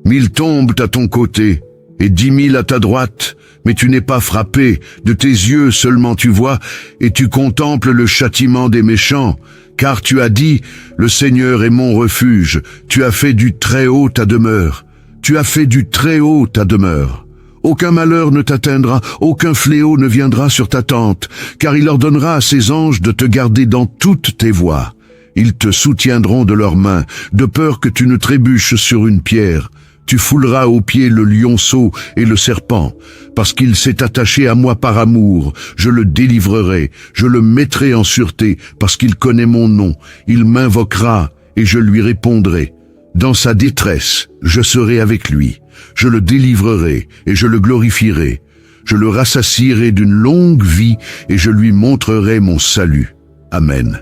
1000 tombent à ton côté, et 10 000 à ta droite, mais tu n'es pas frappé, de tes yeux seulement tu vois, et tu contemples le châtiment des méchants, car tu as dit, le Seigneur est mon refuge, tu as fait du Très-Haut ta demeure, tu as fait du Très-Haut ta demeure. Aucun malheur ne t'atteindra, aucun fléau ne viendra sur ta tente, car il ordonnera à ses anges de te garder dans toutes tes voies. Ils te soutiendront de leurs mains, de peur que tu ne trébuches sur une pierre. Tu fouleras aux pieds le lionceau et le serpent, parce qu'il s'est attaché à moi par amour. Je le délivrerai, je le mettrai en sûreté, parce qu'il connaît mon nom. Il m'invoquera, et je lui répondrai. Dans sa détresse, je serai avec lui. Je le délivrerai, et je le glorifierai. Je le rassasierai d'une longue vie, et je lui montrerai mon salut. Amen.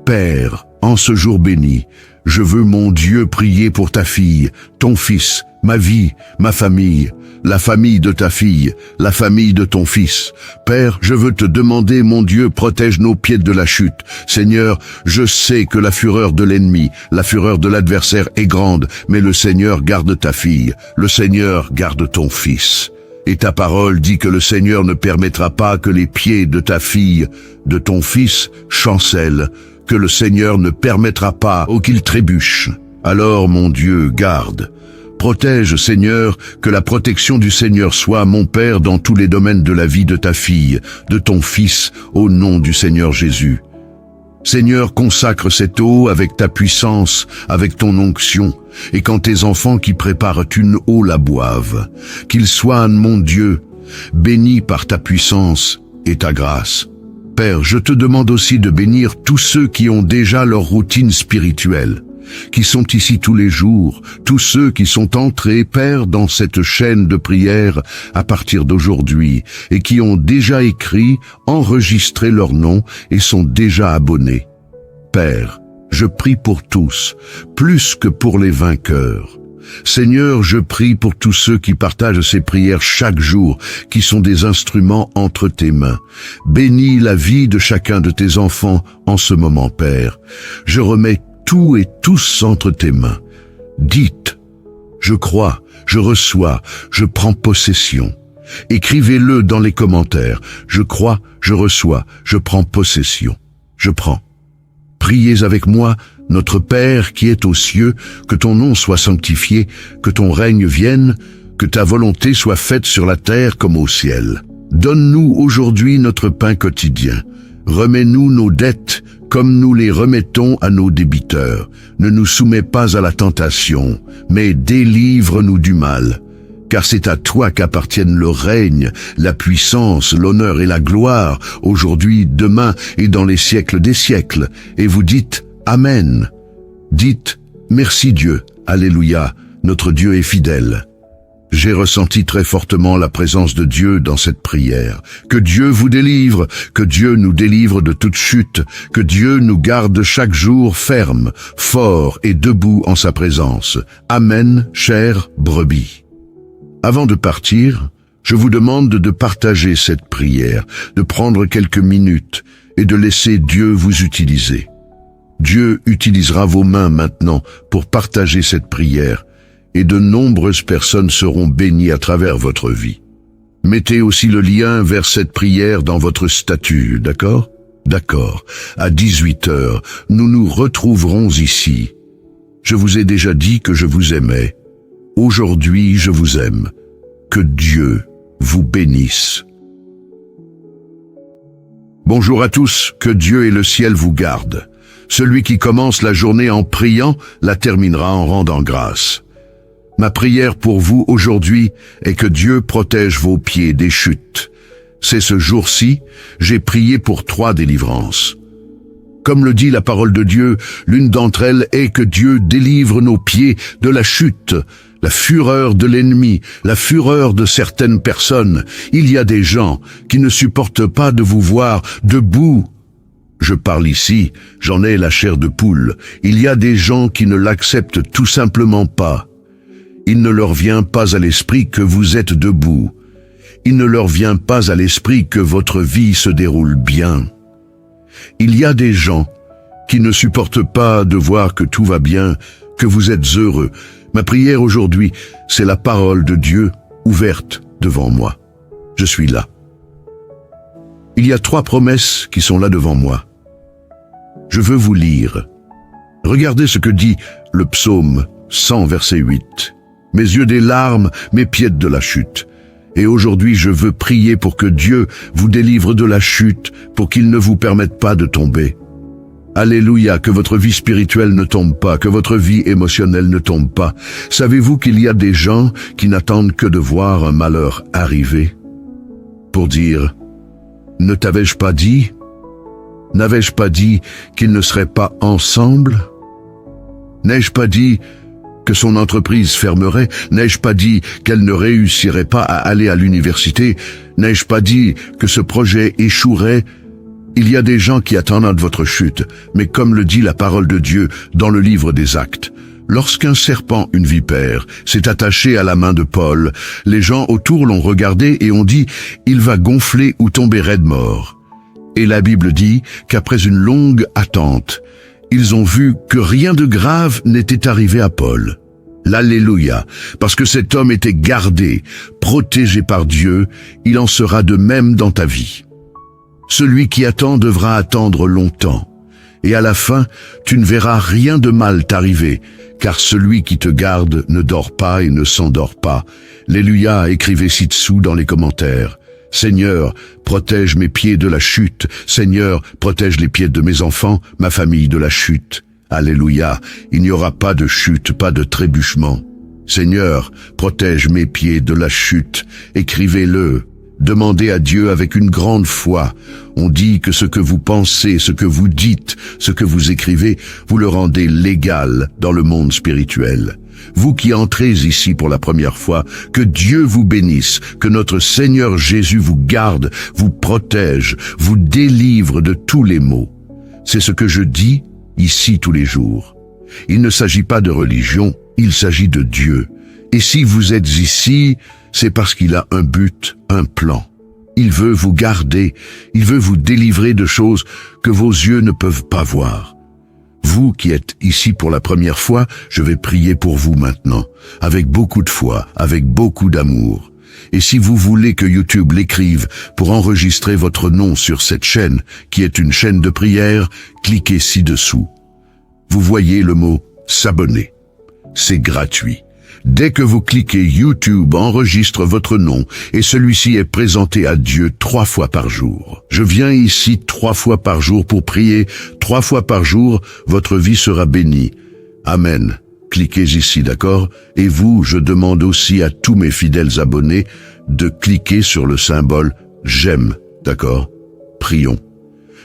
Père, en ce jour béni, je veux, mon Dieu, prier pour ta fille, ton fils, ma vie, ma famille, la famille de ta fille, la famille de ton fils. Père, je veux te demander, mon Dieu, protège nos pieds de la chute. Seigneur, je sais que la fureur de l'ennemi, la fureur de l'adversaire est grande, mais le Seigneur garde ta fille, le Seigneur garde ton fils. Et ta parole dit que le Seigneur ne permettra pas que les pieds de ta fille, de ton fils, chancellent, que le Seigneur ne permettra pas qu'il trébuche. Alors, mon Dieu, garde. Protège, Seigneur, que la protection du Seigneur soit, mon Père, dans tous les domaines de la vie de ta fille, de ton fils, au nom du Seigneur Jésus. Seigneur, consacre cette eau avec ta puissance, avec ton onction, et quand tes enfants qui préparent une eau la boivent, qu'ils soient, mon Dieu, bénis par ta puissance et ta grâce. Père, je te demande aussi de bénir tous ceux qui ont déjà leur routine spirituelle, qui sont ici tous les jours, tous ceux qui sont entrés, Père, dans cette chaîne de prière à partir d'aujourd'hui, et qui ont déjà écrit, enregistré leur nom et sont déjà abonnés. Père, je prie pour tous, plus que pour les vainqueurs. Seigneur, je prie pour tous ceux qui partagent ces prières chaque jour, qui sont des instruments entre tes mains. Bénis la vie de chacun de tes enfants en ce moment, Père. Je remets tout et tous entre tes mains. Dites, je crois, je reçois, je prends possession. Écrivez-le dans les commentaires. Je crois, je reçois, je prends possession. Je prends. Priez avec moi, notre Père qui est aux cieux, que ton nom soit sanctifié, que ton règne vienne, que ta volonté soit faite sur la terre comme au ciel. Donne-nous aujourd'hui notre pain quotidien. Remets-nous nos dettes comme nous les remettons à nos débiteurs. Ne nous soumets pas à la tentation, mais délivre-nous du mal. Car c'est à toi qu'appartiennent le règne, la puissance, l'honneur et la gloire, aujourd'hui, demain et dans les siècles des siècles. Et vous dites Amen. Dites merci Dieu, Alléluia, notre Dieu est fidèle. J'ai ressenti très fortement la présence de Dieu dans cette prière. Que Dieu vous délivre, que Dieu nous délivre de toute chute, que Dieu nous garde chaque jour ferme, fort et debout en sa présence. Amen, chère brebis. Avant de partir, je vous demande de partager cette prière, de prendre quelques minutes et de laisser Dieu vous utiliser. Dieu utilisera vos mains maintenant pour partager cette prière et de nombreuses personnes seront bénies à travers votre vie. Mettez aussi le lien vers cette prière dans votre statut, d'accord? D'accord. À 18h, nous nous retrouverons ici. Je vous ai déjà dit que je vous aimais. Aujourd'hui, je vous aime. Que Dieu vous bénisse. Bonjour à tous, que Dieu et le ciel vous gardent. Celui qui commence la journée en priant la terminera en rendant grâce. Ma prière pour vous aujourd'hui est que Dieu protège vos pieds des chutes. C'est ce jour-ci, j'ai prié pour 3 délivrances. Comme le dit la parole de Dieu, l'une d'entre elles est que Dieu délivre nos pieds de la chute, la fureur de l'ennemi, la fureur de certaines personnes. Il y a des gens qui ne supportent pas de vous voir debout. Je parle ici, j'en ai la chair de poule. Il y a des gens qui ne l'acceptent tout simplement pas. Il ne leur vient pas à l'esprit que vous êtes debout. Il ne leur vient pas à l'esprit que votre vie se déroule bien. Il y a des gens qui ne supportent pas de voir que tout va bien, que vous êtes heureux. Ma prière aujourd'hui, c'est la parole de Dieu ouverte devant moi. Je suis là. Il y a 3 promesses qui sont là devant moi. Je veux vous lire. Regardez ce que dit le psaume 100, verset 8. Mes yeux des larmes, mes pieds de la chute. Et aujourd'hui, je veux prier pour que Dieu vous délivre de la chute, pour qu'il ne vous permette pas de tomber. Alléluia, que votre vie spirituelle ne tombe pas, que votre vie émotionnelle ne tombe pas. Savez-vous qu'il y a des gens qui n'attendent que de voir un malheur arriver pour dire « Ne t'avais-je pas dit ? N'avais-je pas dit qu'ils ne seraient pas ensemble ? N'ai-je pas dit que son entreprise fermerait? N'ai-je pas dit qu'elle ne réussirait pas à aller à l'université? N'ai-je pas dit que ce projet échouerait? Il y a des gens qui attendent votre chute, mais comme le dit la parole de Dieu dans le livre des Actes, lorsqu'un serpent, une vipère, s'est attaché à la main de Paul, les gens autour l'ont regardé et ont dit « Il va gonfler ou tomber raide mort ». Et la Bible dit qu'après une longue attente, ils ont vu que rien de grave n'était arrivé à Paul. L'Alléluia, parce que cet homme était gardé, protégé par Dieu, il en sera de même dans ta vie. Celui qui attend devra attendre longtemps, et à la fin, tu ne verras rien de mal t'arriver, car celui qui te garde ne dort pas et ne s'endort pas. Alléluia, écrivez ci-dessous dans les commentaires. Seigneur, protège mes pieds de la chute. Seigneur, protège les pieds de mes enfants, ma famille de la chute. Alléluia, il n'y aura pas de chute, pas de trébuchement. Seigneur, protège mes pieds de la chute. Écrivez-le. Demandez à Dieu avec une grande foi. On dit que ce que vous pensez, ce que vous dites, ce que vous écrivez, vous le rendez légal dans le monde spirituel. Vous qui entrez ici pour la première fois, que Dieu vous bénisse, que notre Seigneur Jésus vous garde, vous protège, vous délivre de tous les maux. C'est ce que je dis ici tous les jours. Il ne s'agit pas de religion, il s'agit de Dieu. Et si vous êtes ici, c'est parce qu'il a un but, un plan. Il veut vous garder, il veut vous délivrer de choses que vos yeux ne peuvent pas voir. Vous qui êtes ici pour la première fois, je vais prier pour vous maintenant, avec beaucoup de foi, avec beaucoup d'amour. Et si vous voulez que YouTube l'écrive pour enregistrer votre nom sur cette chaîne, qui est une chaîne de prière, cliquez ci-dessous. Vous voyez le mot « s'abonner ». C'est gratuit. Dès que vous cliquez, YouTube enregistre votre nom et celui-ci est présenté à Dieu 3 fois par jour. Je viens ici 3 fois par jour pour prier. 3 fois par jour, votre vie sera bénie. Amen. Cliquez ici, d'accord? Et vous, je demande aussi à tous mes fidèles abonnés de cliquer sur le symbole « J'aime », d'accord? Prions.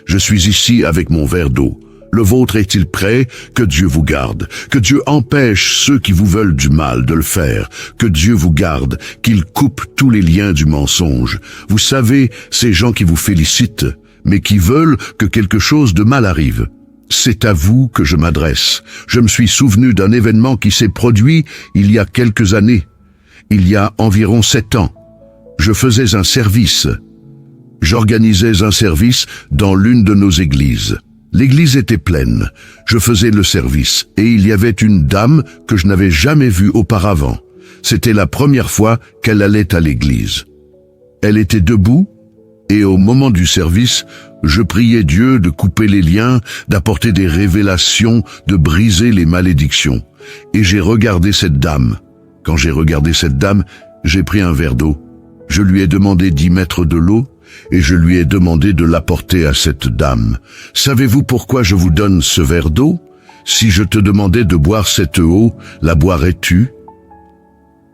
Je suis ici avec mon verre d'eau. Le vôtre est-il prêt? Que Dieu vous garde. Que Dieu empêche ceux qui vous veulent du mal de le faire. Que Dieu vous garde, qu'il coupe tous les liens du mensonge. Vous savez, ces gens qui vous félicitent, mais qui veulent que quelque chose de mal arrive. C'est à vous que je m'adresse. Je me suis souvenu d'un événement qui s'est produit il y a quelques années. Il y a environ 7 ans. Je faisais un service. J'organisais un service dans l'une de nos églises. L'église était pleine. Je faisais le service et il y avait une dame que je n'avais jamais vue auparavant. C'était la première fois qu'elle allait à l'église. Elle était debout et au moment du service, je priais Dieu de couper les liens, d'apporter des révélations, de briser les malédictions. Et j'ai regardé cette dame. Quand j'ai regardé cette dame, j'ai pris un verre d'eau. Je lui ai demandé d'y mettre de l'eau et je lui ai demandé de l'apporter à cette dame. Savez-vous pourquoi je vous donne ce verre d'eau? Si je te demandais de boire cette eau, la boirais-tu?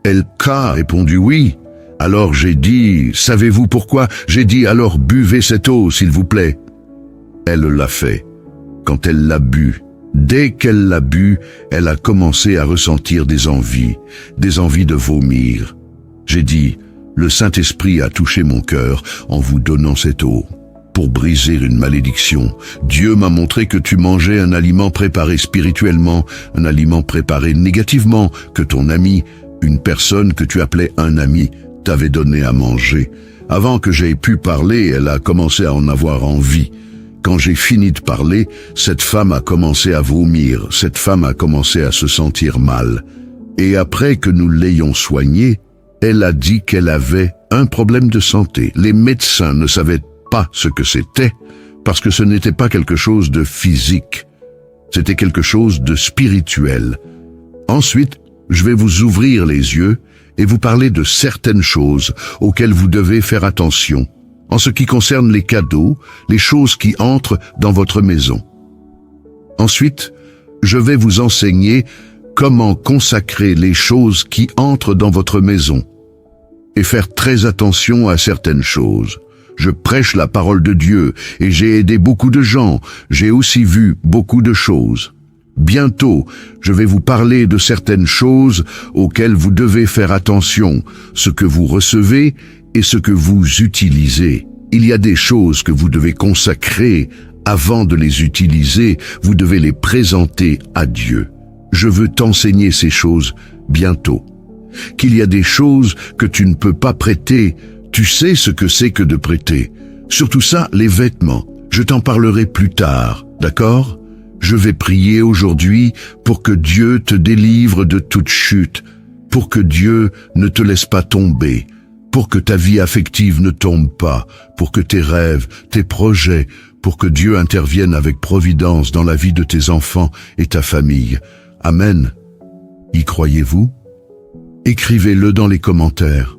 Elle a répondu oui. Alors j'ai dit, savez-vous pourquoi? J'ai dit, alors buvez cette eau, s'il vous plaît. Elle l'a fait. Quand elle l'a bu, dès qu'elle l'a bu, elle a commencé à ressentir des envies de vomir. J'ai dit, le Saint-Esprit a touché mon cœur en vous donnant cette eau. Pour briser une malédiction, Dieu m'a montré que tu mangeais un aliment préparé spirituellement, un aliment préparé négativement, que ton ami, une personne que tu appelais un ami, t'avait donné à manger. Avant que j'aie pu parler, elle a commencé à en avoir envie. Quand j'ai fini de parler, cette femme a commencé à vomir, cette femme a commencé à se sentir mal. Et après que nous l'ayons soignée, elle a dit qu'elle avait un problème de santé. Les médecins ne savaient pas ce que c'était, parce que ce n'était pas quelque chose de physique, c'était quelque chose de spirituel. Ensuite, je vais vous ouvrir les yeux et vous parler de certaines choses auxquelles vous devez faire attention, en ce qui concerne les cadeaux, les choses qui entrent dans votre maison. Ensuite, je vais vous enseigner comment consacrer les choses qui entrent dans votre maison et faire très attention à certaines choses. Je prêche la parole de Dieu et j'ai aidé beaucoup de gens. J'ai aussi vu beaucoup de choses. Bientôt, je vais vous parler de certaines choses auxquelles vous devez faire attention, ce que vous recevez et ce que vous utilisez. Il y a des choses que vous devez consacrer avant de les utiliser. Vous devez les présenter à Dieu. Je veux t'enseigner ces choses bientôt. Qu'il y a des choses que tu ne peux pas prêter. Tu sais ce que c'est que de prêter. Surtout ça, les vêtements. Je t'en parlerai plus tard, d'accord? Je vais prier aujourd'hui pour que Dieu te délivre de toute chute, pour que Dieu ne te laisse pas tomber, pour que ta vie affective ne tombe pas, pour que tes rêves, tes projets, pour que Dieu intervienne avec providence dans la vie de tes enfants et ta famille. Amen. Y croyez-vous? Écrivez-le dans les commentaires.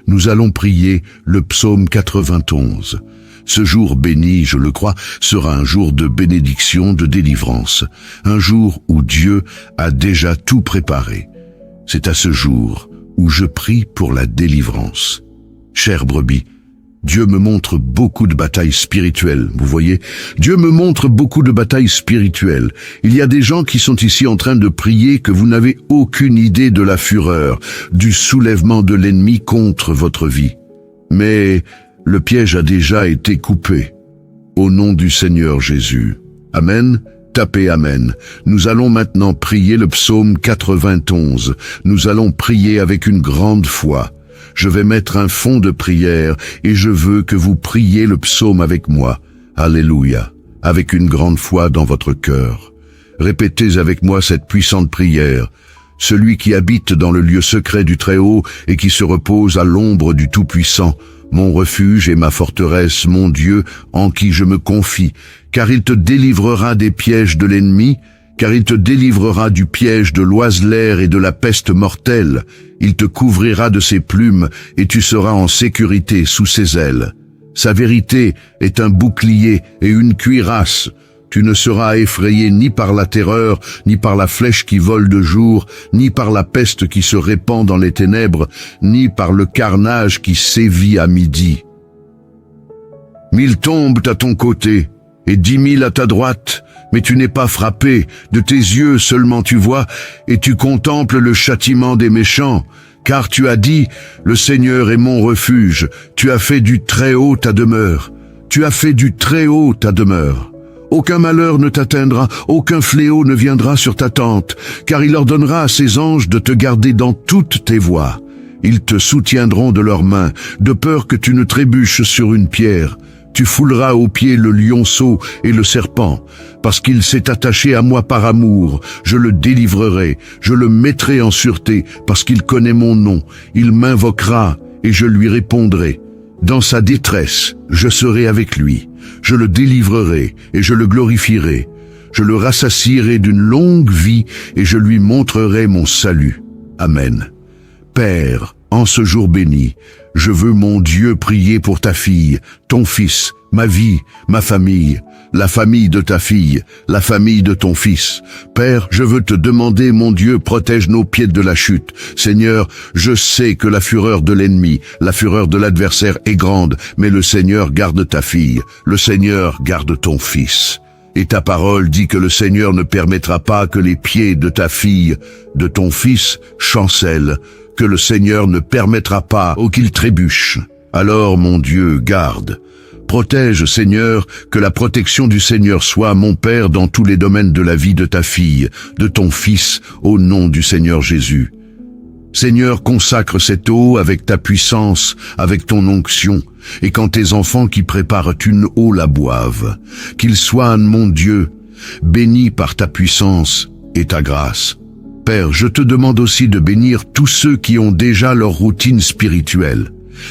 Nous allons prier le psaume 91. Ce jour béni, je le crois, sera un jour de bénédiction, de délivrance, un jour où Dieu a déjà tout préparé. C'est à ce jour où je prie pour la délivrance. Chère brebis, Dieu me montre beaucoup de batailles spirituelles, vous voyez? Dieu me montre beaucoup de batailles spirituelles. Il y a des gens qui sont ici en train de prier que vous n'avez aucune idée de la fureur, du soulèvement de l'ennemi contre votre vie. Mais le piège a déjà été coupé. Au nom du Seigneur Jésus. Amen. Tapez Amen. Nous allons maintenant prier le psaume 91. Nous allons prier avec une grande foi. Je vais mettre un fond de prière et je veux que vous priez le psaume avec moi. Alléluia. Avec une grande foi dans votre cœur. Répétez avec moi cette puissante prière. Celui qui habite dans le lieu secret du Très-Haut et qui se repose à l'ombre du Tout-Puissant, mon refuge et ma forteresse, mon Dieu, en qui je me confie, car il te délivrera des pièges de l'ennemi, car il te délivrera du piège de l'oiseleur et de la peste mortelle. Il te couvrira de ses plumes, et tu seras en sécurité sous ses ailes. Sa vérité est un bouclier et une cuirasse. Tu ne seras effrayé ni par la terreur, ni par la flèche qui vole de jour, ni par la peste qui se répand dans les ténèbres, ni par le carnage qui sévit à midi. 1000 tombent à ton côté, et 10 000 à ta droite, mais tu n'es pas frappé, de tes yeux seulement tu vois, et tu contemples le châtiment des méchants, car tu as dit, le Seigneur est mon refuge, tu as fait du Très-Haut ta demeure, tu as fait du Très-Haut ta demeure. Aucun malheur ne t'atteindra, aucun fléau ne viendra sur ta tente, car il ordonnera à ses anges de te garder dans toutes tes voies. Ils te soutiendront de leurs mains, de peur que tu ne trébuches sur une pierre. Tu fouleras aux pieds le lionceau et le serpent, parce qu'il s'est attaché à moi par amour. Je le délivrerai, je le mettrai en sûreté, parce qu'il connaît mon nom. Il m'invoquera et je lui répondrai. Dans sa détresse, je serai avec lui. Je le délivrerai et je le glorifierai. Je le rassasierai d'une longue vie et je lui montrerai mon salut. Amen. Père, en ce jour béni, je veux, mon Dieu, prier pour ta fille, ton fils, ma vie, ma famille, la famille de ta fille, la famille de ton fils. Père, je veux te demander, mon Dieu, protège nos pieds de la chute. Seigneur, je sais que la fureur de l'ennemi, la fureur de l'adversaire est grande, mais le Seigneur garde ta fille, le Seigneur garde ton fils. Et ta parole dit que le Seigneur ne permettra pas que les pieds de ta fille, de ton fils, chancellent, que le Seigneur ne permettra pas qu'ils trébuchent. Alors, mon Dieu, garde. Protège, Seigneur, que la protection du Seigneur soit, mon Père, dans tous les domaines de la vie de ta fille, de ton fils, au nom du Seigneur Jésus. Seigneur, consacre cette eau avec ta puissance, avec ton onction, et quand tes enfants qui préparent une eau la boivent, qu'ils soient, mon Dieu, bénis par ta puissance et ta grâce. Père, je te demande aussi de bénir tous ceux qui ont déjà leur routine spirituelle,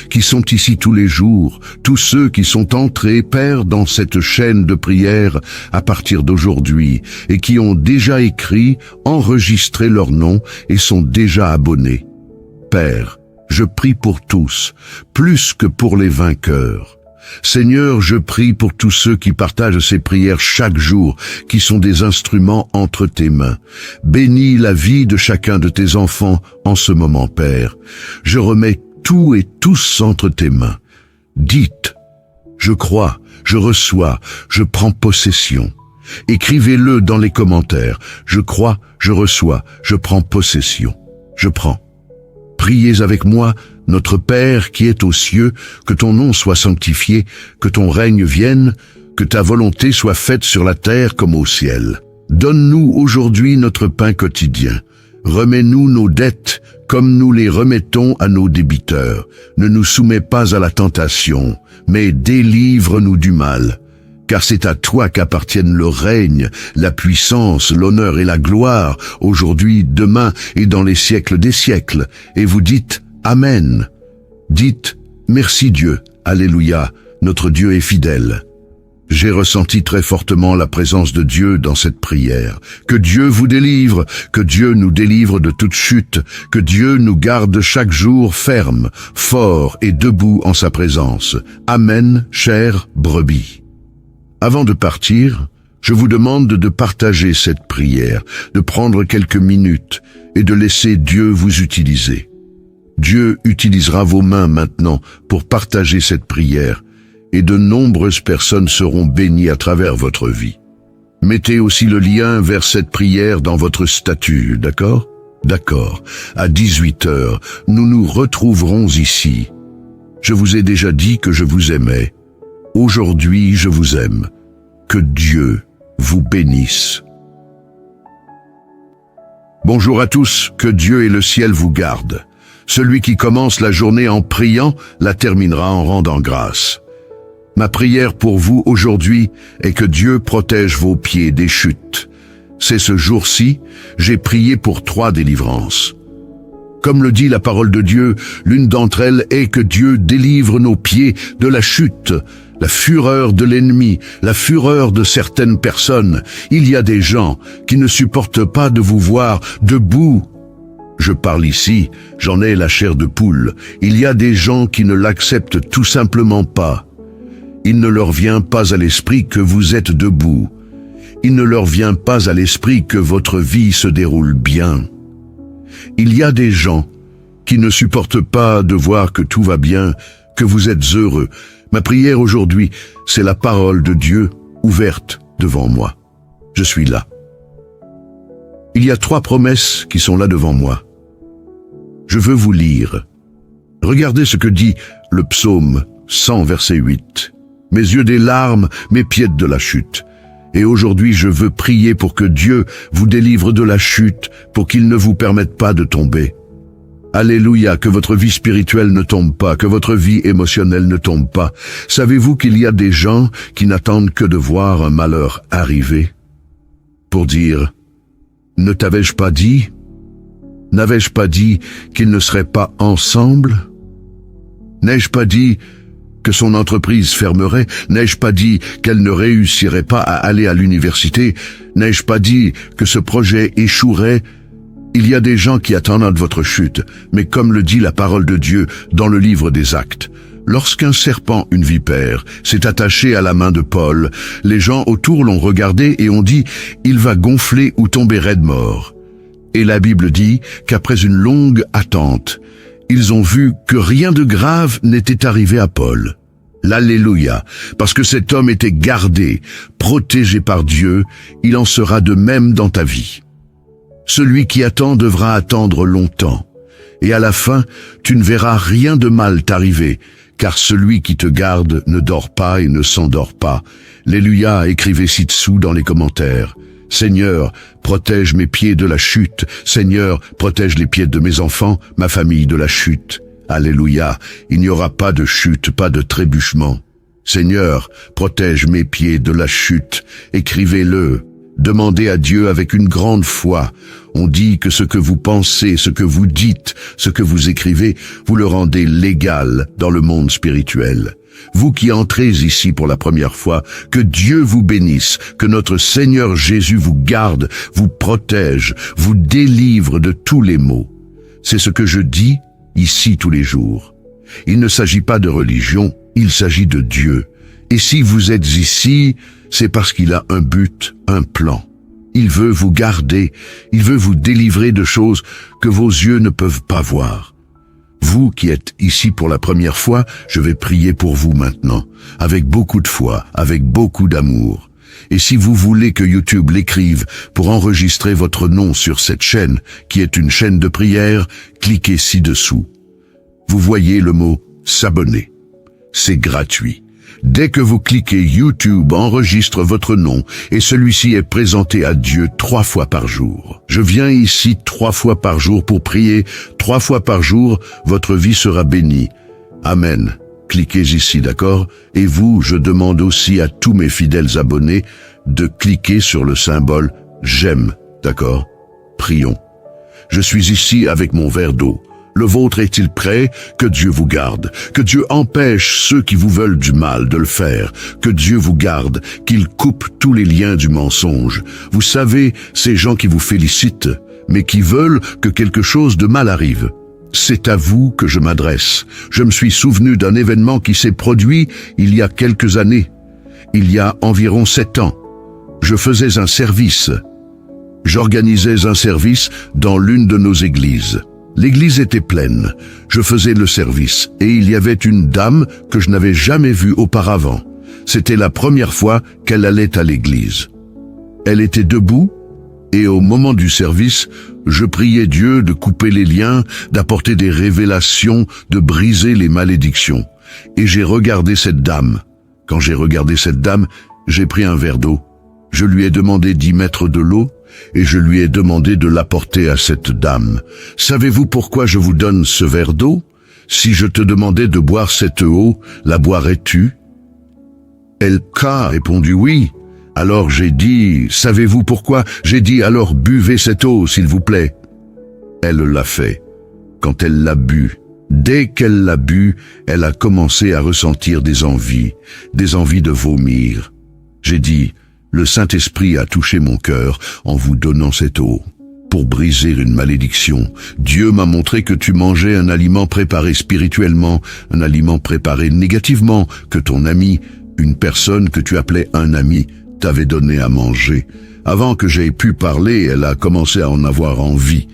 qui sont ici tous les jours, tous ceux qui sont entrés, Père, dans cette chaîne de prière à partir d'aujourd'hui, et qui ont déjà écrit, enregistré leur nom et sont déjà abonnés. Père, je prie pour tous, plus que pour les vainqueurs. Seigneur, je prie pour tous ceux qui partagent ces prières chaque jour, qui sont des instruments entre tes mains. Bénis la vie de chacun de tes enfants en ce moment, Père. Je remets tout et tous entre tes mains. Dites, je crois, je reçois, je prends possession. Écrivez-le dans les commentaires. Je crois, je reçois, je prends possession. Je prends. Priez avec moi, notre Père qui est aux cieux, que ton nom soit sanctifié, que ton règne vienne, que ta volonté soit faite sur la terre comme au ciel. Donne-nous aujourd'hui notre pain quotidien. Remets-nous nos dettes comme nous les remettons à nos débiteurs. Ne nous soumets pas à la tentation, mais délivre-nous du mal. Car c'est à toi qu'appartiennent le règne, la puissance, l'honneur et la gloire, aujourd'hui, demain et dans les siècles des siècles. Et vous dites Amen. Dites merci Dieu, Alléluia, notre Dieu est fidèle. J'ai ressenti très fortement la présence de Dieu dans cette prière. Que Dieu vous délivre, que Dieu nous délivre de toute chute, que Dieu nous garde chaque jour ferme, fort et debout en sa présence. Amen, chère brebis. Avant de partir, je vous demande de partager cette prière, de prendre quelques minutes et de laisser Dieu vous utiliser. Dieu utilisera vos mains maintenant pour partager cette prière, et de nombreuses personnes seront bénies à travers votre vie. Mettez aussi le lien vers cette prière dans votre statut, d'accord? D'accord. À 18h, nous nous retrouverons ici. Je vous ai déjà dit que je vous aimais. Aujourd'hui, je vous aime. Que Dieu vous bénisse. Bonjour à tous, que Dieu et le ciel vous gardent. Celui qui commence la journée en priant la terminera en rendant grâce. Ma prière pour vous aujourd'hui est que Dieu protège vos pieds des chutes. C'est ce jour-ci, j'ai prié pour 3 délivrances. Comme le dit la parole de Dieu, l'une d'entre elles est que Dieu délivre nos pieds de la chute, la fureur de l'ennemi, la fureur de certaines personnes. Il y a des gens qui ne supportent pas de vous voir debout. Je parle ici, j'en ai la chair de poule. Il y a des gens qui ne l'acceptent tout simplement pas. Il ne leur vient pas à l'esprit que vous êtes debout. Il ne leur vient pas à l'esprit que votre vie se déroule bien. Il y a des gens qui ne supportent pas de voir que tout va bien, que vous êtes heureux. Ma prière aujourd'hui, c'est la parole de Dieu ouverte devant moi. Je suis là. Il y a 3 promesses qui sont là devant moi. Je veux vous lire. Regardez ce que dit le psaume 100, verset 8. Mes yeux des larmes, mes pieds de la chute. Et aujourd'hui, je veux prier pour que Dieu vous délivre de la chute, pour qu'il ne vous permette pas de tomber. Alléluia, que votre vie spirituelle ne tombe pas, que votre vie émotionnelle ne tombe pas. Savez-vous qu'il y a des gens qui n'attendent que de voir un malheur arriver pour dire « Ne t'avais-je pas dit ? N'avais-je pas dit qu'ils ne seraient pas ensemble ? N'ai-je pas dit que son entreprise fermerait? N'ai-je pas dit qu'elle ne réussirait pas à aller à l'université? N'ai-je pas dit que ce projet échouerait? Il y a des gens qui attendent votre chute, mais comme le dit la parole de Dieu dans le livre des Actes, Lorsqu'un serpent, une vipère, s'est attaché à la main de Paul, les gens autour l'ont regardé et ont dit « Il va gonfler ou tomber raide mort ». Et la Bible dit qu'après une longue attente, ils ont vu que rien de grave n'était arrivé à Paul. L'Alléluia, parce que cet homme était gardé, protégé par Dieu, il en sera de même dans ta vie. Celui qui attend devra attendre longtemps, et à la fin, tu ne verras rien de mal t'arriver, car celui qui te garde ne dort pas et ne s'endort pas. Alléluia, écrivez ci-dessous dans les commentaires. Seigneur, protège mes pieds de la chute. Seigneur, protège les pieds de mes enfants, ma famille de la chute. Alléluia, il n'y aura pas de chute, pas de trébuchement. Seigneur, protège mes pieds de la chute. Écrivez-le. Demandez à Dieu avec une grande foi. On dit que ce que vous pensez, ce que vous dites, ce que vous écrivez, vous le rendez légal dans le monde spirituel. Vous qui entrez ici pour la première fois, que Dieu vous bénisse, que notre Seigneur Jésus vous garde, vous protège, vous délivre de tous les maux. C'est ce que je dis ici tous les jours. Il ne s'agit pas de religion, il s'agit de Dieu. Et si vous êtes ici, c'est parce qu'il a un but, un plan. Il veut vous garder, il veut vous délivrer de choses que vos yeux ne peuvent pas voir. Vous qui êtes ici pour la première fois, je vais prier pour vous maintenant, avec beaucoup de foi, avec beaucoup d'amour. Et si vous voulez que YouTube l'écrive pour enregistrer votre nom sur cette chaîne, qui est une chaîne de prière, cliquez ci-dessous. Vous voyez le mot « s'abonner ». C'est gratuit. Dès que vous cliquez, YouTube enregistre votre nom et celui-ci est présenté à Dieu 3 fois par jour. Je viens ici 3 fois par jour pour prier. 3 fois par jour, votre vie sera bénie. Amen. Cliquez ici, d'accord? Et vous, je demande aussi à tous mes fidèles abonnés de cliquer sur le symbole « J'aime », d'accord? Prions. Je suis ici avec mon verre d'eau. Le vôtre est-il prêt? Que Dieu vous garde, que Dieu empêche ceux qui vous veulent du mal de le faire, que Dieu vous garde, qu'il coupe tous les liens du mensonge. Vous savez, ces gens qui vous félicitent, mais qui veulent que quelque chose de mal arrive. C'est à vous que je m'adresse. Je me suis souvenu d'un événement qui s'est produit il y a quelques années. Il y a environ 7 ans. Je faisais un service. J'organisais un service dans l'une de nos églises. L'église était pleine. Je faisais le service et il y avait une dame que je n'avais jamais vue auparavant. C'était la première fois qu'elle allait à l'église. Elle était debout et au moment du service, je priais Dieu de couper les liens, d'apporter des révélations, de briser les malédictions. Et j'ai regardé cette dame. Quand j'ai regardé cette dame, j'ai pris un verre d'eau. Je lui ai demandé d'y mettre de l'eau et je lui ai demandé de l'apporter à cette dame. Savez-vous pourquoi je vous donne ce verre d'eau? Si je te demandais de boire cette eau, la boirais-tu? Elle a répondu oui. Alors j'ai dit, savez-vous pourquoi? J'ai dit, alors buvez cette eau, s'il vous plaît. Elle l'a fait. Quand elle l'a bu, dès qu'elle l'a bu, elle a commencé à ressentir des envies de vomir. J'ai dit, le Saint-Esprit a touché mon cœur en vous donnant cette eau. Pour briser une malédiction, Dieu m'a montré que tu mangeais un aliment préparé spirituellement, un aliment préparé négativement, que ton ami, une personne que tu appelais un ami, t'avait donné à manger. Avant que j'aie pu parler, elle a commencé à en avoir envie.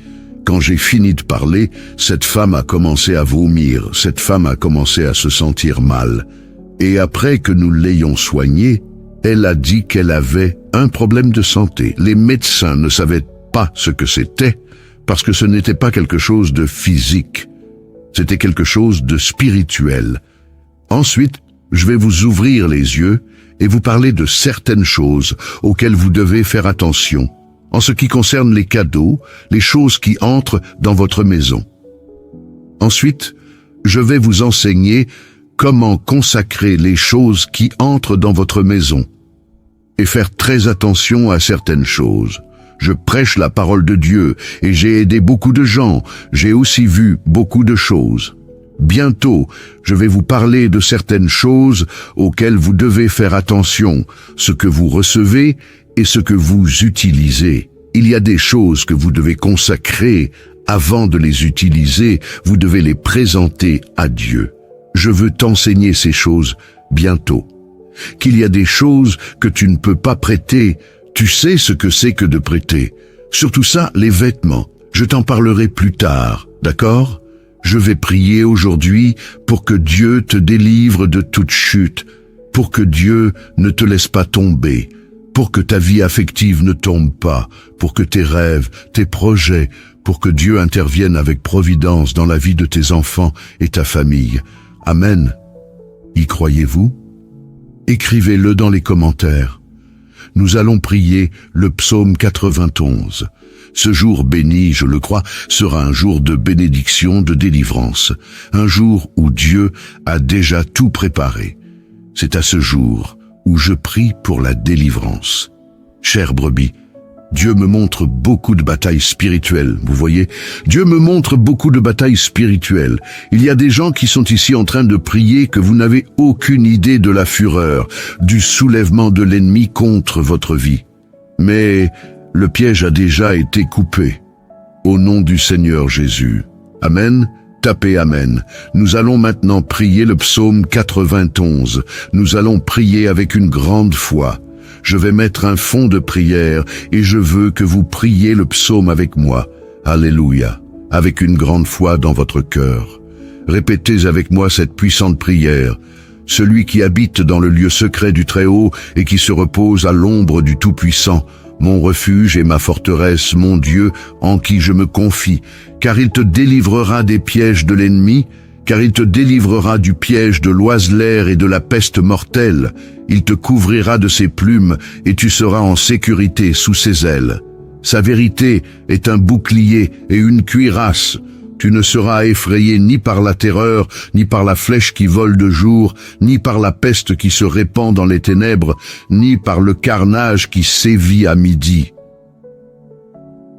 Quand j'ai fini de parler, cette femme a commencé à vomir, cette femme a commencé à se sentir mal. Et après que nous l'ayons soignée, elle a dit qu'elle avait un problème de santé. Les médecins ne savaient pas ce que c'était, parce que ce n'était pas quelque chose de physique. C'était quelque chose de spirituel. Ensuite, je vais vous ouvrir les yeux et vous parler de certaines choses auxquelles vous devez faire attention, en ce qui concerne les cadeaux, les choses qui entrent dans votre maison. Ensuite, je vais vous enseigner comment consacrer les choses qui entrent dans votre maison et faire très attention à certaines choses. Je prêche la parole de Dieu et j'ai aidé beaucoup de gens. J'ai aussi vu beaucoup de choses. Bientôt, je vais vous parler de certaines choses auxquelles vous devez faire attention, ce que vous recevez et ce que vous utilisez. Il y a des choses que vous devez consacrer avant de les utiliser. Vous devez les présenter à Dieu. je veux t'enseigner ces choses bientôt. Qu'il y a des choses que tu ne peux pas prêter, tu sais ce que c'est que de prêter. Surtout ça, les vêtements. Je t'en parlerai plus tard, d'accord? Je vais prier aujourd'hui pour que Dieu te délivre de toute chute, pour que Dieu ne te laisse pas tomber, pour que ta vie affective ne tombe pas, pour que tes rêves, tes projets, pour que Dieu intervienne avec providence dans la vie de tes enfants et ta famille. Amen. Y croyez-vous? Écrivez-le dans les commentaires. Nous allons prier le psaume 91. Ce jour béni, je le crois, sera un jour de bénédiction, de délivrance, un jour où Dieu a déjà tout préparé. C'est à ce jour où je prie pour la délivrance. Chère brebis, Dieu me montre beaucoup de batailles spirituelles, vous voyez? Dieu me montre beaucoup de batailles spirituelles. Il y a des gens qui sont ici en train de prier que vous n'avez aucune idée de la fureur, du soulèvement de l'ennemi contre votre vie. Mais le piège a déjà été coupé. Au nom du Seigneur Jésus. Amen. Tapez Amen. Nous allons maintenant prier le psaume 91. Nous allons prier avec une grande foi. Je vais mettre un fond de prière et je veux que vous priez le psaume avec moi. Alléluia. Avec une grande foi dans votre cœur. Répétez avec moi cette puissante prière. Celui qui habite dans le lieu secret du Très-Haut et qui se repose à l'ombre du Tout-Puissant, mon refuge et ma forteresse, mon Dieu, en qui je me confie, car il te délivrera des pièges de l'ennemi, car il te délivrera du piège de l'oiseleur et de la peste mortelle. Il te couvrira de ses plumes, et tu seras en sécurité sous ses ailes. Sa vérité est un bouclier et une cuirasse. Tu ne seras effrayé ni par la terreur, ni par la flèche qui vole de jour, ni par la peste qui se répand dans les ténèbres, ni par le carnage qui sévit à midi.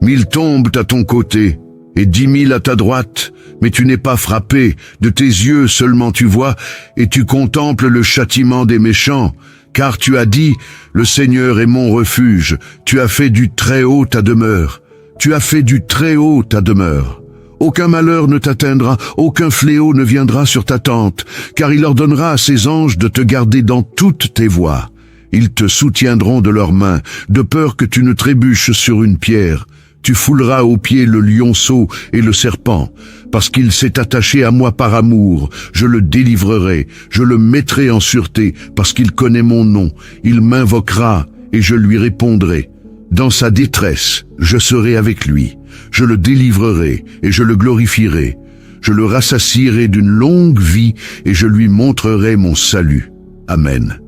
1000 tombent à ton côté, et 10 000 à ta droite, mais tu n'es pas frappé, de tes yeux seulement tu vois, et tu contemples le châtiment des méchants, car tu as dit, le Seigneur est mon refuge, tu as fait du Très-Haut ta demeure, tu as fait du Très-Haut ta demeure. Aucun malheur ne t'atteindra, aucun fléau ne viendra sur ta tente, car il ordonnera à ses anges de te garder dans toutes tes voies. Ils te soutiendront de leurs mains, de peur que tu ne trébuches sur une pierre. Tu fouleras aux pieds le lionceau et le serpent, parce qu'il s'est attaché à moi par amour. Je le délivrerai, je le mettrai en sûreté, parce qu'il connaît mon nom. Il m'invoquera et je lui répondrai. Dans sa détresse, je serai avec lui. Je le délivrerai et je le glorifierai. Je le rassasierai d'une longue vie et je lui montrerai mon salut. Amen.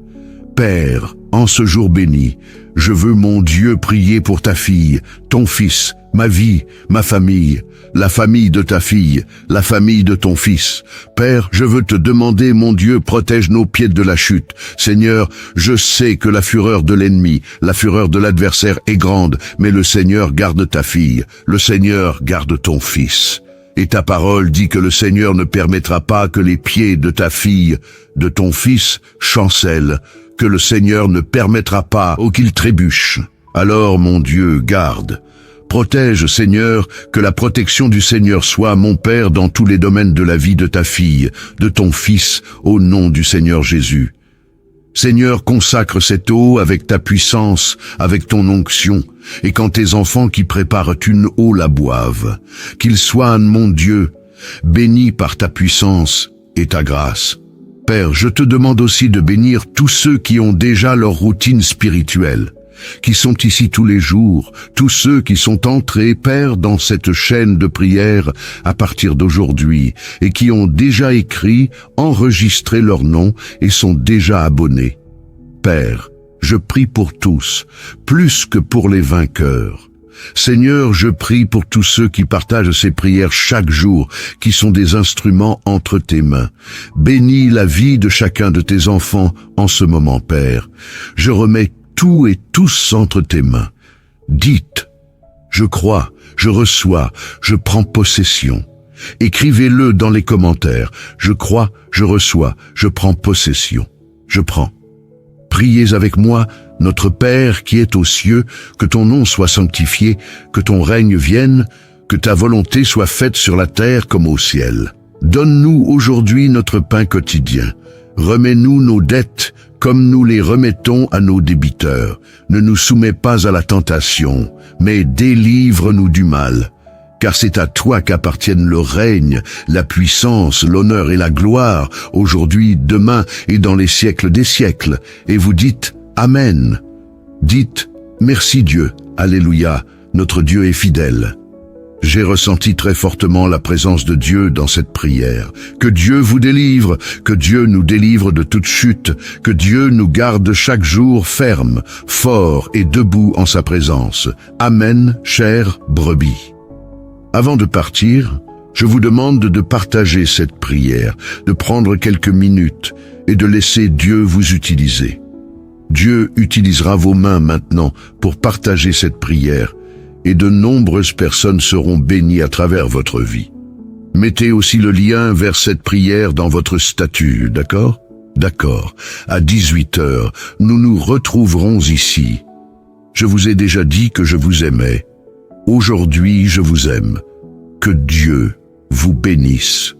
Père, en ce jour béni, je veux, mon Dieu, prier pour ta fille, ton fils, ma vie, ma famille, la famille de ta fille, la famille de ton fils. Père, je veux te demander, mon Dieu, protège nos pieds de la chute. Seigneur, je sais que la fureur de l'ennemi, la fureur de l'adversaire est grande, mais le Seigneur garde ta fille, le Seigneur garde ton fils. Et ta parole dit que le Seigneur ne permettra pas que les pieds de ta fille, de ton fils, chancellent, que le Seigneur ne permettra pas qu'il trébuche. Alors, mon Dieu, garde. Protège, Seigneur, que la protection du Seigneur soit, mon Père, dans tous les domaines de la vie de ta fille, de ton fils, au nom du Seigneur Jésus. Seigneur, consacre cette eau avec ta puissance, avec ton onction, et quand tes enfants qui préparent une eau la boivent, qu'ils soient, mon Dieu, bénis par ta puissance et ta grâce. Père, je te demande aussi de bénir tous ceux qui ont déjà leur routine spirituelle, qui sont ici tous les jours, tous ceux qui sont entrés, Père, dans cette chaîne de prière à partir d'aujourd'hui, et qui ont déjà écrit, enregistré leur nom et sont déjà abonnés. Père, je prie pour tous, plus que pour les vainqueurs. Seigneur, je prie pour tous ceux qui partagent ces prières chaque jour, qui sont des instruments entre tes mains. Bénis la vie de chacun de tes enfants en ce moment, Père. Je remets tout et tous entre tes mains. Dites, je crois, je reçois, je prends possession. Écrivez-le dans les commentaires. Je crois, je reçois, je prends possession. Je prends. Priez avec moi, notre Père qui est aux cieux, que ton nom soit sanctifié, que ton règne vienne, que ta volonté soit faite sur la terre comme au ciel. Donne-nous aujourd'hui notre pain quotidien. Remets-nous nos dettes comme nous les remettons à nos débiteurs. Ne nous soumets pas à la tentation, mais délivre-nous du mal. Car c'est à toi qu'appartiennent le règne, la puissance, l'honneur et la gloire, aujourd'hui, demain et dans les siècles des siècles. Et vous dites Amen. Dites Merci Dieu, Alléluia, notre Dieu est fidèle. J'ai ressenti très fortement la présence de Dieu dans cette prière. Que Dieu vous délivre, que Dieu nous délivre de toute chute, que Dieu nous garde chaque jour ferme, fort et debout en sa présence. Amen, chère brebis. Avant de partir, je vous demande de partager cette prière, de prendre quelques minutes et de laisser Dieu vous utiliser. Dieu utilisera vos mains maintenant pour partager cette prière et de nombreuses personnes seront bénies à travers votre vie. Mettez aussi le lien vers cette prière dans votre statut, d'accord? D'accord. À 18h, nous nous retrouverons ici. Je vous ai déjà dit que je vous aimais. Aujourd'hui, je vous aime. Que Dieu vous bénisse.